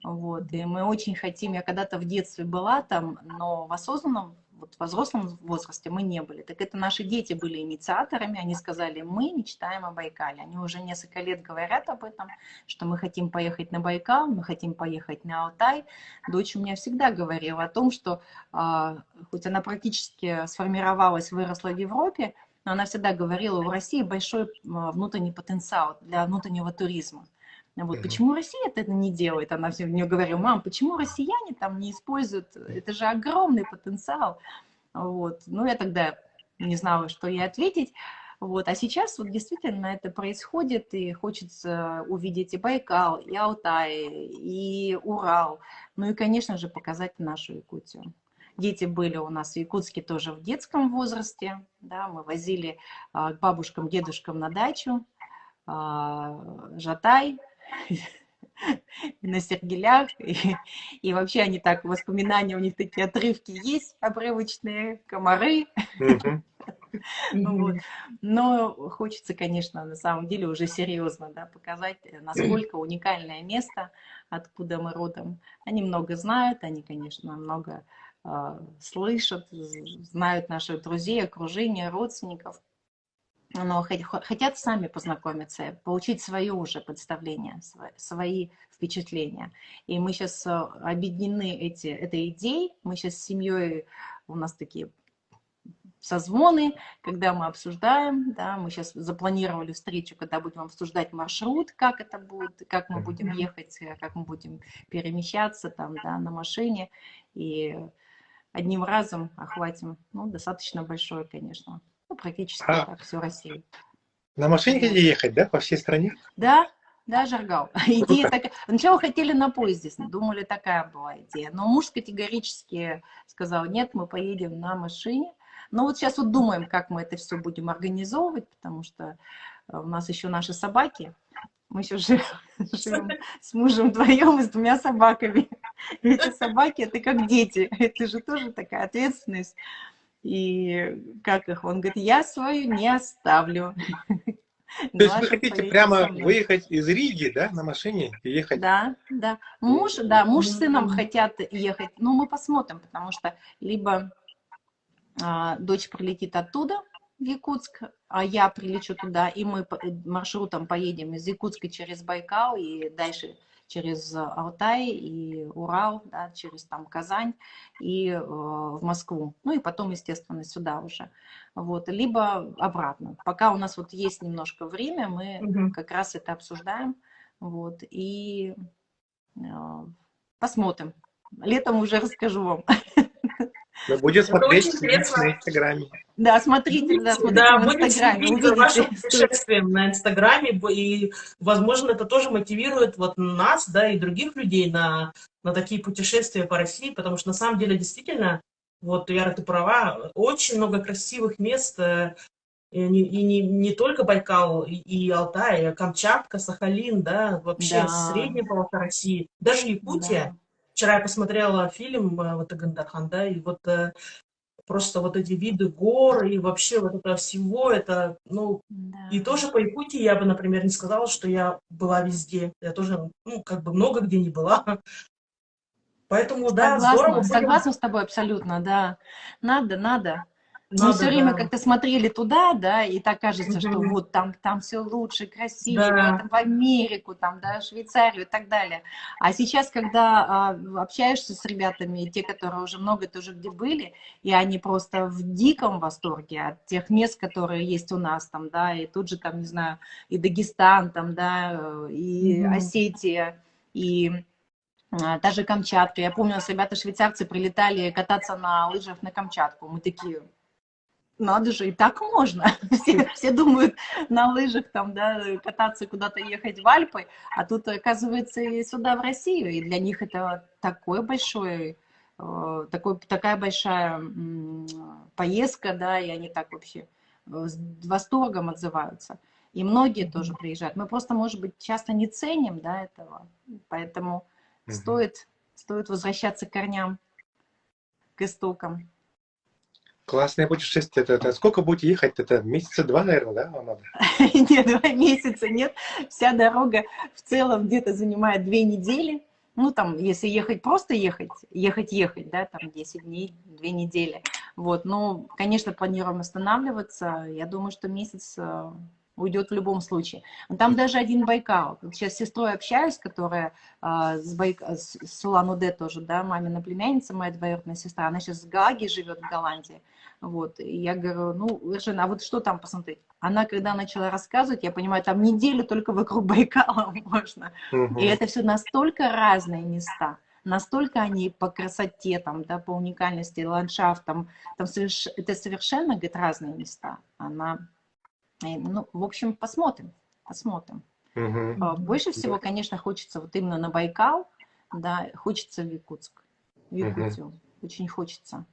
Вот, и мы очень хотим, я когда-то в детстве была там, но в осознанном, вот во взрослом возрасте мы не были. Так это наши дети были инициаторами, они сказали, мы мечтаем о Байкале. Они уже несколько лет говорят об этом, что мы хотим поехать на Байкал, мы хотим поехать на Алтай. Дочь у меня всегда говорила о том, что хоть она практически сформировалась, выросла в Европе, но она всегда говорила, у России большой внутренний потенциал для внутреннего туризма. Вот. Почему Россия это не делает? Она все мне говорила, мам, почему россияне там не используют? Это же огромный потенциал. Вот. Ну, я тогда не знала, что ей ответить. Вот. А сейчас вот действительно это происходит, и хочется увидеть и Байкал, и Алтай, и Урал. Ну и, конечно же, показать нашу Якутию. Дети были у нас в Якутске тоже в детском возрасте. Да, мы возили к бабушкам, дедушкам на дачу, Жатай, на Сергелях, и вообще они так, воспоминания у них такие отрывки есть, обрывочные, комары. Вот. Но хочется, конечно, на самом деле уже серьезно, да, показать, насколько уникальное место, откуда мы родом. Они много знают, они, конечно, много слышат, знают наших друзей, окружения, родственников. Но хотят сами познакомиться, получить свое уже представление, свои впечатления. И мы сейчас объединены этой идеей, мы сейчас с семьей, у нас такие созвоны, когда мы обсуждаем, да, мы сейчас запланировали встречу, когда будем обсуждать маршрут, как это будет, как мы будем ехать, как мы будем перемещаться там, да, на машине, и одним разом охватим, ну, достаточно большое, конечно. Ну, практически так, всю Россию. На машине ехать, да, по всей стране? Да, Да, Жаргал. Идея такая. Сначала хотели на поезде, думали, такая была идея. Но муж категорически сказал, нет, мы поедем на машине. Но вот сейчас вот думаем, как мы это все будем организовывать, потому что у нас еще наши собаки. Мы еще живем с мужем вдвоем и с 2 собаками. И эти собаки, это как дети. Это же тоже такая ответственность. И как их? Он говорит, я свою не оставлю. То есть вы хотите прямо выехать из Риги, да, на машине и ехать? Да, да. Муж с сыном хотят ехать. Ну, мы посмотрим, потому что либо дочь прилетит оттуда, в Якутск, а я прилечу туда, и мы маршрутом поедем из Якутска через Байкал и дальше через Алтай и Урал, да, через там Казань и в Москву. Ну и потом, естественно, сюда уже. Вот. Либо обратно. Пока у нас вот есть немножко время, мы как раз это обсуждаем. Вот. И посмотрим. Летом уже расскажу вам. Мы будем смотреть на Инстаграме. Да, смотрите, да, смотрите да, в Инстаграме. Будете видеть вашим путешествием на Инстаграме, и, возможно, это тоже мотивирует вот нас, да, и других людей на такие путешествия по России, потому что на самом деле действительно, вот, Яра, ты права, очень много красивых мест, и не только Байкал и Алтай, а Камчатка, Сахалин, да, вообще Да. средняя полоса России, даже Якутия. Да. Вчера я посмотрела фильм вот Агандархан, да, и вот просто вот эти виды гор и вообще вот это всего, это, ну, Да. и тоже по Якутии я бы, например, не сказала, что я была везде. Я тоже, ну, как бы много где не была. Поэтому, да, здорово. Согласна с тобой абсолютно, да. Надо. Мы Надо, все время да. как-то смотрели туда, да, и так кажется, что вот там все лучше, красивее, Да. там в Америку, там, да, Швейцарию и так далее. А сейчас, когда общаешься с ребятами, те, которые уже много тоже где были, и они просто в диком восторге от тех мест, которые есть у нас там, да, и тут же там, не знаю, и Дагестан там, да, и Осетия, и та же Камчатка. Я помню, у нас ребята-швейцарцы прилетали кататься на лыжах на Камчатку. Мы такие, надо же, и так можно. Все думают на лыжах там, да, кататься, куда-то ехать в Альпы, а тут, оказывается, и сюда, в Россию. И для них это такая большая поездка, да, и они так вообще с восторгом отзываются. И многие тоже приезжают. Мы просто, может быть, часто не ценим, да, этого. Поэтому стоит возвращаться к корням, к истокам. Классное путешествие. Это сколько будете ехать? Это месяца 2, наверное, да, вам надо? Нет, 2 месяца нет. Вся дорога в целом где-то занимает 2 недели. Ну, там, если ехать, просто ехать, да, там 10 дней, 2 недели. Вот, ну, конечно, планируем останавливаться. Я думаю, что месяц уйдет в любом случае. Но там даже один Байкал. Сейчас с сестрой общаюсь, которая с Улан-Удэ тоже, да, мамина племянница, моя двоюродная сестра. Она сейчас в Гааге живет, в Голландии. Вот, и я говорю, ну, Жена, а вот что там посмотреть? Она, когда начала рассказывать, я понимаю, там неделю только вокруг Байкала можно. И это все настолько разные места, настолько они по красоте, там, да, по уникальности ландшафтам, это совершенно, говорит, разные места. Ну, в общем, посмотрим. Больше всего, конечно, хочется вот именно на Байкал, да, хочется в Якутск, в Якутию, очень хочется.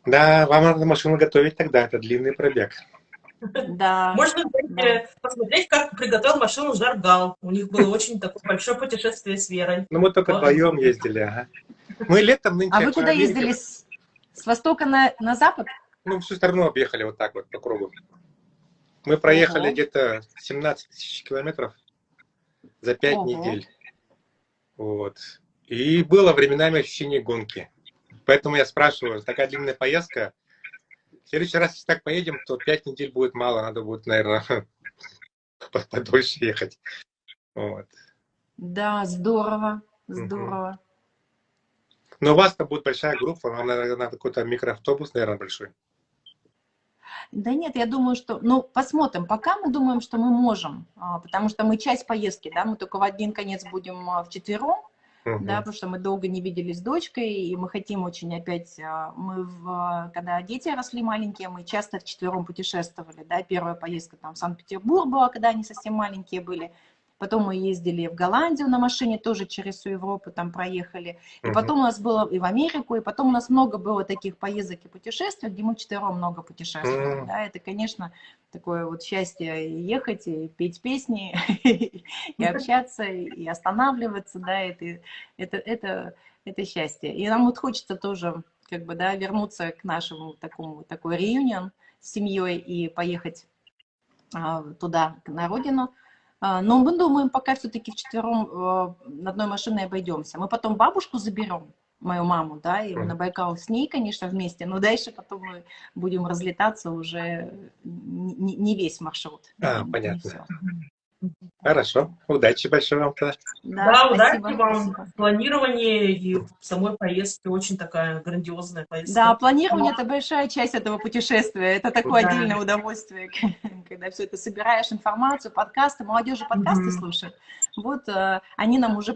Да, вам надо машину готовить тогда, это длинный пробег. Да. Можно посмотреть, как приготовил машину Жаргал. У них было очень такое большое путешествие с Верой. Ну, мы только вдвоем ездили, ага. Мы летом нынче... А вы куда ездили? С востока на запад? Ну, всю страну объехали вот так вот по кругу. Мы проехали где-то 17 тысяч километров за 5 недель. Вот. И было временами ощущение гонки. Поэтому я спрашиваю, такая длинная поездка, в следующий раз, если так поедем, то 5 недель будет мало, надо будет, наверное, подольше ехать. Вот. Да, здорово. Но у вас-то будет большая группа, вам, наверное, надо какой-то микроавтобус, наверное, большой. Да нет, я думаю, что... Ну, посмотрим. Пока мы думаем, что мы можем, потому что мы часть поездки, да, мы только в один конец будем вчетвером, да, потому что мы долго не виделись с дочкой, и мы хотим очень опять, когда дети росли маленькие, мы часто вчетвером путешествовали, да, первая поездка там в Санкт-Петербург была, когда они совсем маленькие были, потом мы ездили в Голландию на машине, тоже через всю Европу там проехали, и потом у нас было и в Америку, и потом у нас много было таких поездок и путешествий, где мы вчетвером много путешествовали, да, это, конечно, такое вот счастье ехать и петь песни, и общаться, и останавливаться, да, это счастье. И нам вот хочется тоже, как бы, да, вернуться к нашему такой реюнион с семьей и поехать туда, на родину. Но мы думаем, пока все-таки вчетвером одной машиной обойдемся. Мы потом бабушку заберем, мою маму, да, и на Байкал с ней, конечно, вместе, но дальше потом мы будем разлетаться уже не весь маршрут. Понятно. Хорошо. Удачи большое вам тогда. Да, удачи вам в планировании и в самой поездке. Очень такая грандиозная поездка. Да, планирование – это большая часть этого путешествия. Это такое отдельное удовольствие, когда все это собираешь, информацию, подкасты. Молодежи подкасты слушают. Вот они нам уже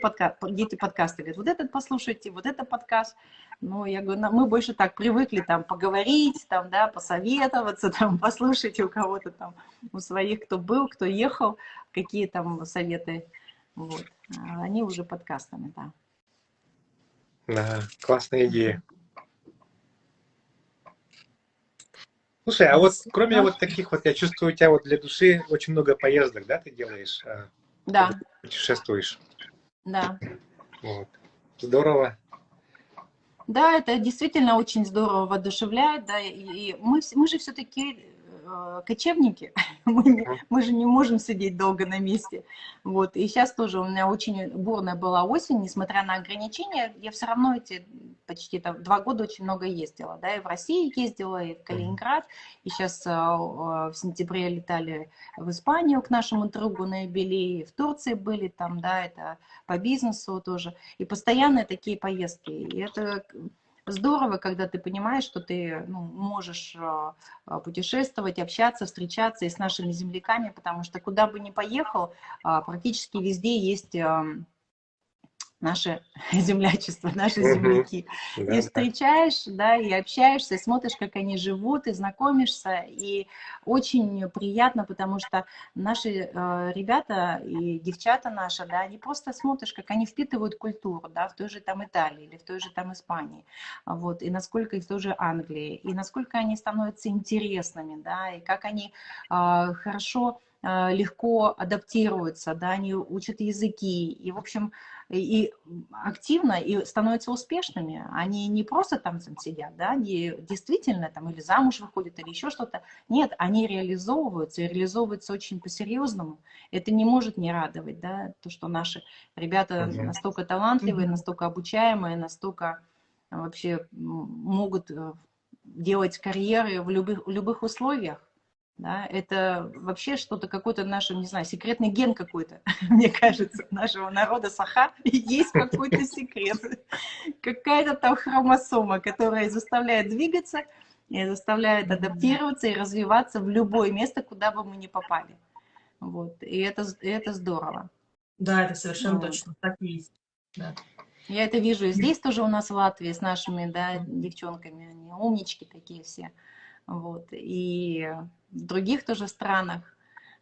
дети подкасты говорят, вот этот послушайте, вот этот подкаст. Ну, я говорю, мы больше так привыкли там поговорить, там, да, посоветоваться, там, послушать у кого-то там, у своих, кто был, кто ехал, какие там советы. Вот. А они уже подкастами, да. Да, классная идея. Слушай, а вот кроме вот таких вот, я чувствую, у тебя вот для души очень много поездок, да, ты делаешь? Да. Путешествуешь. Да. Вот. Здорово. Да, это действительно очень здорово воодушевляет, да, и мы же все-таки кочевники, мы же не можем сидеть долго на месте, вот, и сейчас тоже у меня очень бурная была осень, несмотря на ограничения, я все равно эти почти 2 года очень много ездила, да, и в России ездила, и в Калининград, и сейчас в сентябре летали в Испанию к нашему другу на юбилей, в Турции были там, да, это по бизнесу тоже, и постоянные такие поездки, и это здорово, когда ты понимаешь, что ты можешь путешествовать, общаться, встречаться и с нашими земляками, потому что куда бы ни поехал, практически везде есть наше землячество, наши земляки. И встречаешь, да, и общаешься, и смотришь, как они живут, и знакомишься, и очень приятно, потому что наши ребята и девчата наши, да, они просто смотришь, как они впитывают культуру, да, в той же там Италии или в той же там Испании, вот, и насколько и в той же Англии, и насколько они становятся интересными, да, и как они хорошо, легко адаптируются, да, они учат языки, и, в общем, и активно, и становятся успешными. Они не просто там сидят, да, они действительно там или замуж выходят, или еще что-то. Нет, они реализовываются, и реализовываются очень по-серьезному. Это не может не радовать, да, то, что наши ребята настолько талантливые, настолько обучаемые, настолько вообще могут делать карьеры в любых условиях. Да, это вообще что-то, какой-то наш, не знаю, секретный ген какой-то, мне кажется, нашего народа Саха, есть какой-то секрет, какая-то там хромосома, которая заставляет двигаться, и заставляет адаптироваться и развиваться в любое место, куда бы мы ни попали. Вот, и это здорово. Да, это совершенно точно, так и есть. Да. Я это вижу и здесь тоже у нас в Латвии с нашими, да, девчонками, они умнички такие все. Вот, и в других тоже странах.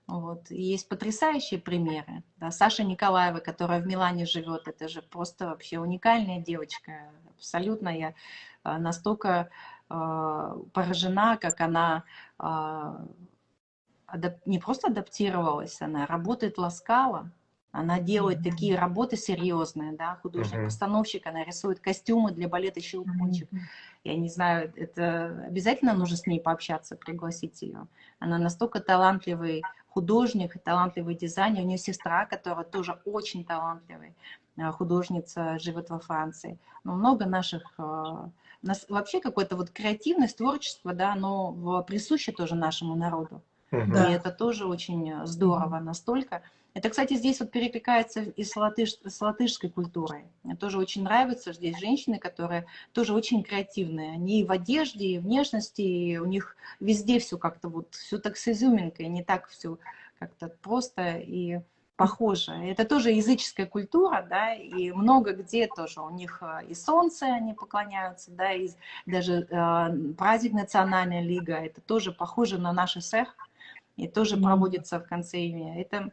Вот. И есть потрясающие примеры. Да, Саша Николаева, которая в Милане живет, это же просто вообще уникальная девочка. Абсолютно я настолько поражена, как она не просто адаптировалась, она работает в Ласкало. Она делает такие работы серьезные, да, художник-постановщик, она рисует костюмы для балета «Щелкунчик». Я не знаю, это обязательно нужно с ней пообщаться, пригласить ее. Она настолько талантливый художник, талантливый дизайнер. У нее сестра, которая тоже очень талантливая художница, живет во Франции. Но много наших... вообще какое-то вот креативность, творчество, да, оно присуще тоже нашему народу. И это тоже очень здорово настолько. Это, кстати, здесь вот перекликается и с латышской культурой. Мне тоже очень нравится, здесь женщины, которые тоже очень креативные. Они и в одежде, и внешности, и у них везде все как-то вот, все так с изюминкой, не так все как-то просто. И похоже. Это тоже языческая культура, да, и много где тоже у них и солнце они поклоняются, да, и даже праздник Национальная лига, это тоже похоже на наш СЭХ, и тоже проводится в конце июня. Это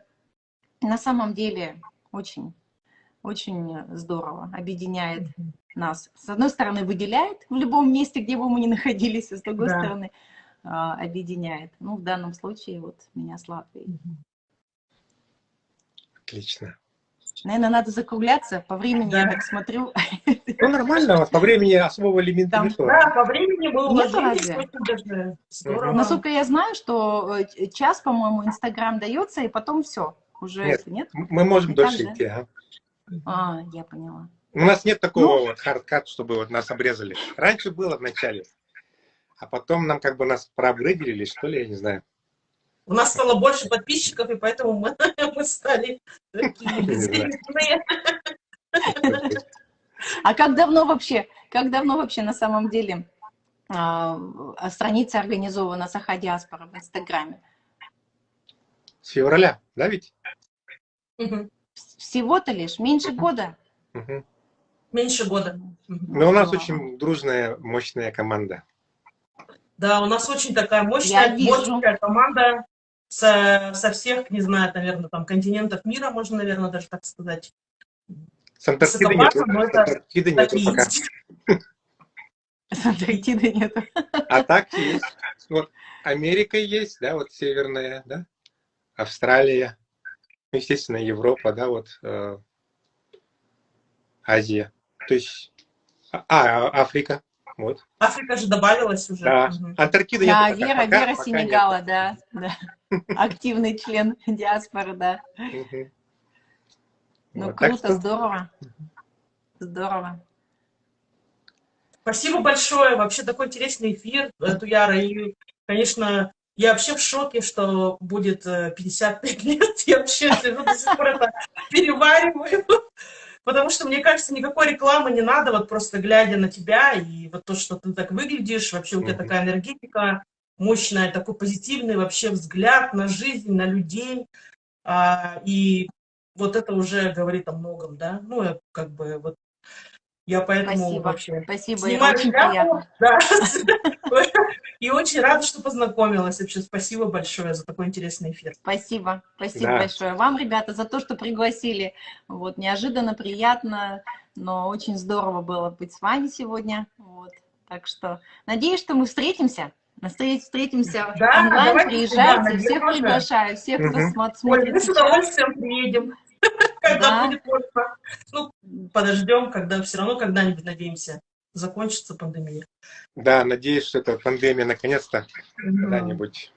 на самом деле очень, очень здорово, объединяет нас. С одной стороны, выделяет в любом месте, где бы мы ни находились, а с другой стороны, объединяет. Ну, в данном случае вот меня с Латвией. Отлично. Наверное, надо закругляться. По времени я так смотрю. Ну, нормально, у вас по времени особого лимита нету. Да, по времени мы Нету уложились, разве? очень даже здорово. Насколько я знаю, что час, по-моему, Инстаграм дается, и потом все. Уже Нет, это нет? мы можем Не так дольше же? идти. Ага. Я поняла. У нас нет такого вот хардкат, чтобы вот нас обрезали. Раньше было в начале, а потом нам как бы нас проапгрейдили, что ли, я не знаю. У нас стало больше подписчиков, и поэтому мы стали такие безгрешные. А как давно вообще на самом деле страница организована Саха Диаспора в Инстаграме? С февраля, да ведь? Всего-то лишь меньше года? Меньше года. Но у нас очень дружная, мощная команда. Да, у нас очень такая мощная команда со всех, не знаю, наверное, там континентов мира, можно, наверное, даже так сказать. С Антарктиды нету. Антарктиды нету пока. С Антарктиды нету. А так есть. Вот Америка есть, да, вот северная, да, Австралия, естественно, Европа, да, вот Азия. То есть, Африка. Вот. Африка же добавилась уже. Да, Антарктида нет. Да, Вера Сенегала, да. Активный член диаспоры, да. Ну, круто, здорово. Здорово. Спасибо большое. Вообще такой интересный эфир, Туяра. И, конечно, я вообще в шоке, что будет 55 лет. Я вообще сижу до сих пор это перевариваю. Потому что, мне кажется, никакой рекламы не надо, вот просто глядя на тебя, и вот то, что ты так выглядишь, вообще у тебя такая энергетика мощная, такой позитивный вообще взгляд на жизнь, на людей. И вот это уже говорит о многом, да. Ну, я как бы вот я поэтому вообще снимаю шляпу. Да. И очень рада, что познакомилась. Вообще спасибо большое за такой интересный эфир. Спасибо большое вам, ребята, за то, что пригласили. Вот, неожиданно, приятно, но очень здорово было быть с вами сегодня. Вот, так что надеюсь, что мы встретимся. Встретимся онлайн, приезжайте, всех приглашаю, всех, кто смотрит. Мы с удовольствием приедем. Когда будет можно. Ну, подождем, когда все равно когда-нибудь, надеемся, закончится пандемия. Да, надеюсь, что эта пандемия наконец-то когда-нибудь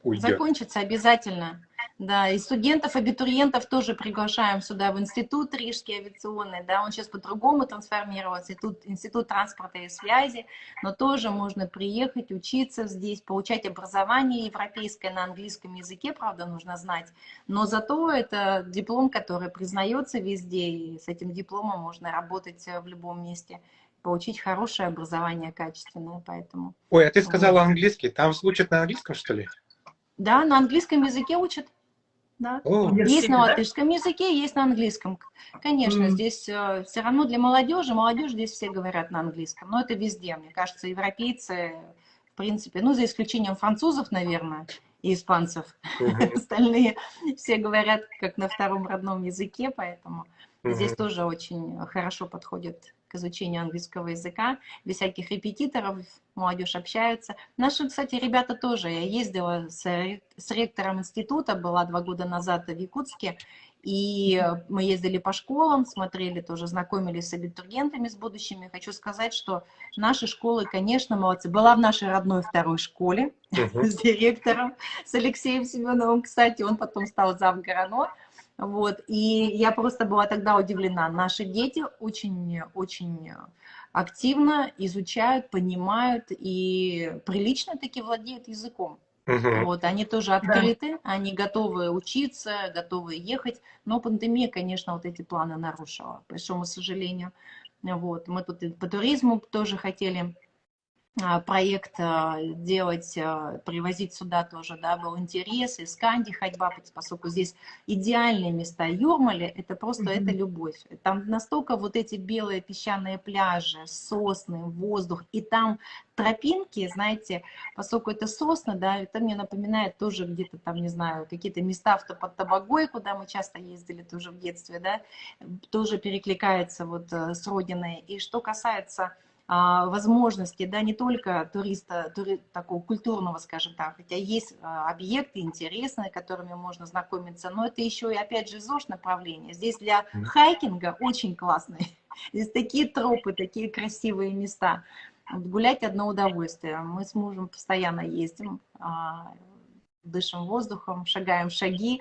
уйдет. Закончится обязательно. Да, и студентов, абитуриентов тоже приглашаем сюда в институт Рижский авиационный, да, он сейчас по-другому трансформировался, институт транспорта и связи, но тоже можно приехать, учиться здесь, получать образование европейское на английском языке, правда, нужно знать, но зато это диплом, который признается везде, и с этим дипломом можно работать в любом месте, получить хорошее образование, качественное, поэтому. Ой, а ты сказала английский, там учат на английском, что ли? Да, на английском языке учат. Да. Есть на латышском языке, есть на английском. Конечно, здесь все равно для молодежи здесь все говорят на английском, но это везде. Мне кажется, европейцы, в принципе, ну, за исключением французов, наверное, и испанцев, остальные все говорят как на втором родном языке, поэтому здесь тоже очень хорошо подходит к изучению английского языка, без всяких репетиторов, молодежь общается. Наши, кстати, ребята тоже. Я ездила с ректором института, была 2 года назад в Якутске, и мы ездили по школам, смотрели тоже, знакомились с абитуриентами, с будущими. Хочу сказать, что наши школы, конечно, молодцы. Была в нашей родной 2-й школе с директором, с Алексеем Семеновым, кстати, он потом стал замгорано. Вот, и я просто была тогда удивлена. Наши дети очень активно изучают, понимают и прилично таки владеют языком. Вот, они тоже открыты, они готовы учиться, готовы ехать, но пандемия, конечно, вот эти планы нарушила, к большому сожалению. Вот, мы тут и по туризму тоже хотели проект делать, привозить сюда тоже, да, был интерес, и Сканди ходьба, поскольку здесь идеальные места. Юрмале — это просто, это любовь. Там настолько вот эти белые песчаные пляжи, сосны, воздух, и там тропинки, знаете, поскольку это сосны, да, это мне напоминает тоже где-то там, не знаю, какие-то места под Тобогой, куда мы часто ездили тоже в детстве, да, тоже перекликается вот с родиной. И что касается возможности, да, не только туриста, такого культурного, скажем так, хотя есть объекты интересные, которыми можно знакомиться, но это еще и, опять же, ЗОЖ направление. Здесь для хайкинга очень классные. Здесь такие тропы, такие красивые места. Вот гулять одно удовольствие. Мы с мужем постоянно ездим, дышим воздухом, шагаем шаги,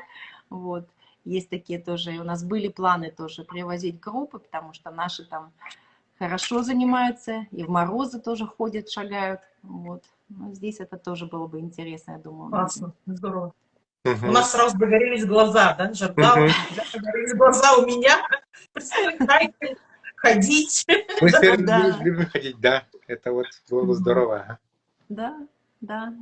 вот. Есть такие тоже, и у нас были планы тоже привозить группы, потому что наши там хорошо занимаются, и в морозы тоже ходят, шагают. Вот. Но здесь это тоже было бы интересно, я думаю. Классно, здорово. У нас сразу загорелись глаза, да, Жардал? Загорелись глаза у меня. Представляете, ходить. Мы все любим ходить, да. Это вот было бы здорово. Да, да.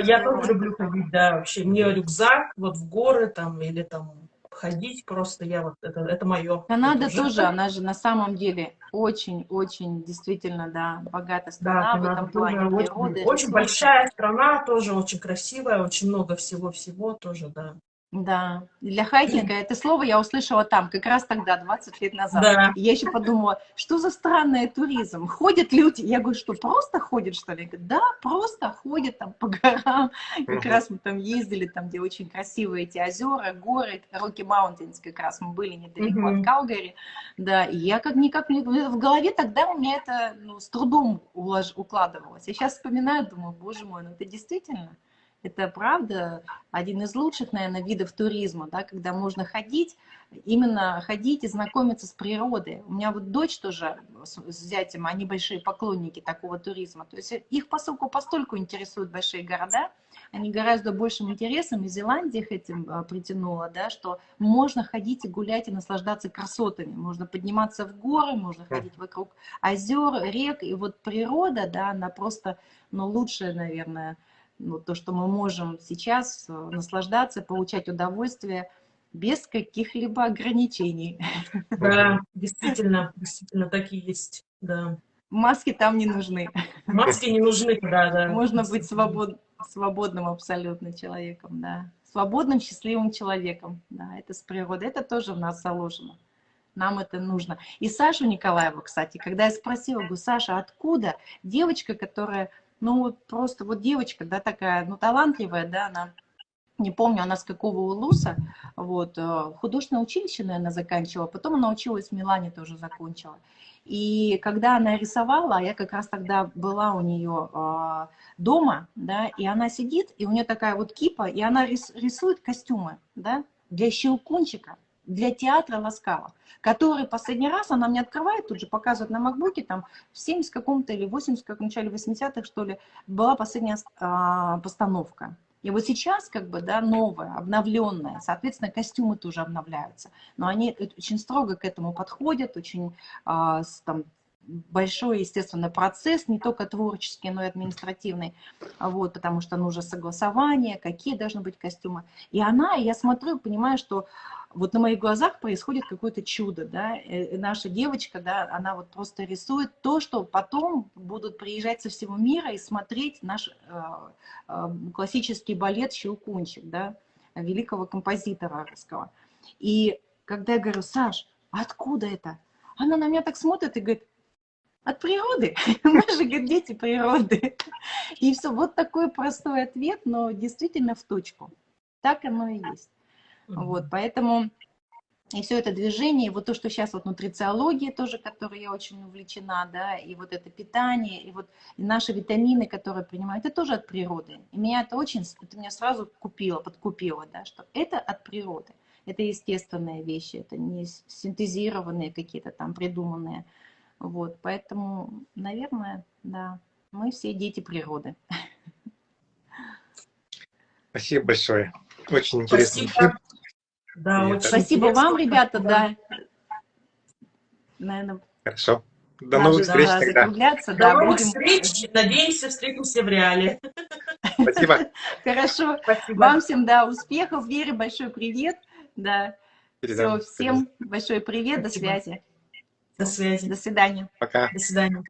Я тоже люблю ходить, да, вообще. Мне рюкзак, вот в горы там, или там ходить просто, я вот, это мое. Канада тоже, она же на самом деле очень-очень действительно, да, богатая страна, да, в этом плане природы. Очень большая страна, тоже очень красивая, очень много всего-всего тоже, да. Да, для хайкинга это слово я услышала там, как раз тогда, 20 лет назад. Да. И я еще подумала, что за странный туризм? Ходят люди? Я говорю, что просто ходят, что ли? Я говорю, да, просто ходят там по горам. Как раз мы там ездили, там, где очень красивые эти озера, горы, Rocky Mountains, как раз мы были недалеко от Калгари. Да, и я никак в голове тогда у меня это с трудом укладывалось. Я сейчас вспоминаю, думаю, боже мой, ну это действительно... Это правда один из лучших, наверное, видов туризма, да, когда можно ходить, именно ходить и знакомиться с природой. У меня вот дочь тоже с зятем, они большие поклонники такого туризма. То есть их постольку интересуют большие города, они гораздо большим интересом, и Зеландия их этим притянула, да, что можно ходить и гулять и наслаждаться красотами. Можно подниматься в горы, можно ходить вокруг озер, рек, и вот природа, да, она просто, лучшая, наверное, то, что мы можем сейчас наслаждаться, получать удовольствие без каких-либо ограничений. Да, действительно так и есть, да. Маски там не нужны. Маски не нужны, да. Можно быть свободным абсолютно человеком, да. Свободным, счастливым человеком, да, это с природы, это тоже в нас заложено. Нам это нужно. И Сашу Николаеву, кстати, когда я спросила, говорю, Саша, откуда девочка, которая... просто вот девочка, да, такая, талантливая, да, она, не помню, она с какого улуса, вот, художественное училище, наверное, заканчивала, потом она училась в Милане, тоже закончила. И когда она рисовала, я как раз тогда была у нее дома, да, и она сидит, и у нее такая вот кипа, и она рисует костюмы, да, для Щелкунчика, для театра Ла Скала, который последний раз она мне открывает, тут же показывает на макбуке, там в 70 каком-то или 80 каком, начале 80-х, что ли, была последняя постановка. И вот сейчас, как бы, да, новая, обновленная, соответственно, костюмы тоже обновляются. Но они очень строго к этому подходят, очень там, большой, естественно, процесс, не только творческий, но и административный, вот, потому что нужно согласование, какие должны быть костюмы. И я смотрю, понимаю, что вот на моих глазах происходит какое-то чудо, да, и наша девочка, да, она вот просто рисует то, что потом будут приезжать со всего мира и смотреть наш классический балет «Щелкунчик», да, великого композитора русского. И когда я говорю, Саш, откуда это? Она на меня так смотрит и говорит, от природы. Мы же, говорит, дети природы. И все, вот такой простой ответ, но действительно в точку. Так оно и есть. Вот, поэтому и все это движение, и вот то, что сейчас вот нутрициология тоже, которой я очень увлечена, да, и вот это питание, и вот и наши витамины, которые принимают, это тоже от природы. И меня это меня сразу подкупило, да, что это от природы. Это естественные вещи, это не синтезированные какие-то там придуманные. Вот, поэтому, наверное, да, мы все дети природы. Спасибо большое. Очень интересно. Спасибо. Да, очень спасибо вам, ребята, да. Наверное. Хорошо. До новых встреч Надо тогда. закругляться, До да, новых будем. встреч. Надеемся, встретимся в реале. Спасибо. Хорошо. Спасибо. Вам всем, да, успехов. Вере большой привет. Да. Передам. Все, всем большой привет. До Спасибо. связи. До связи. До свидания. Пока. До свидания.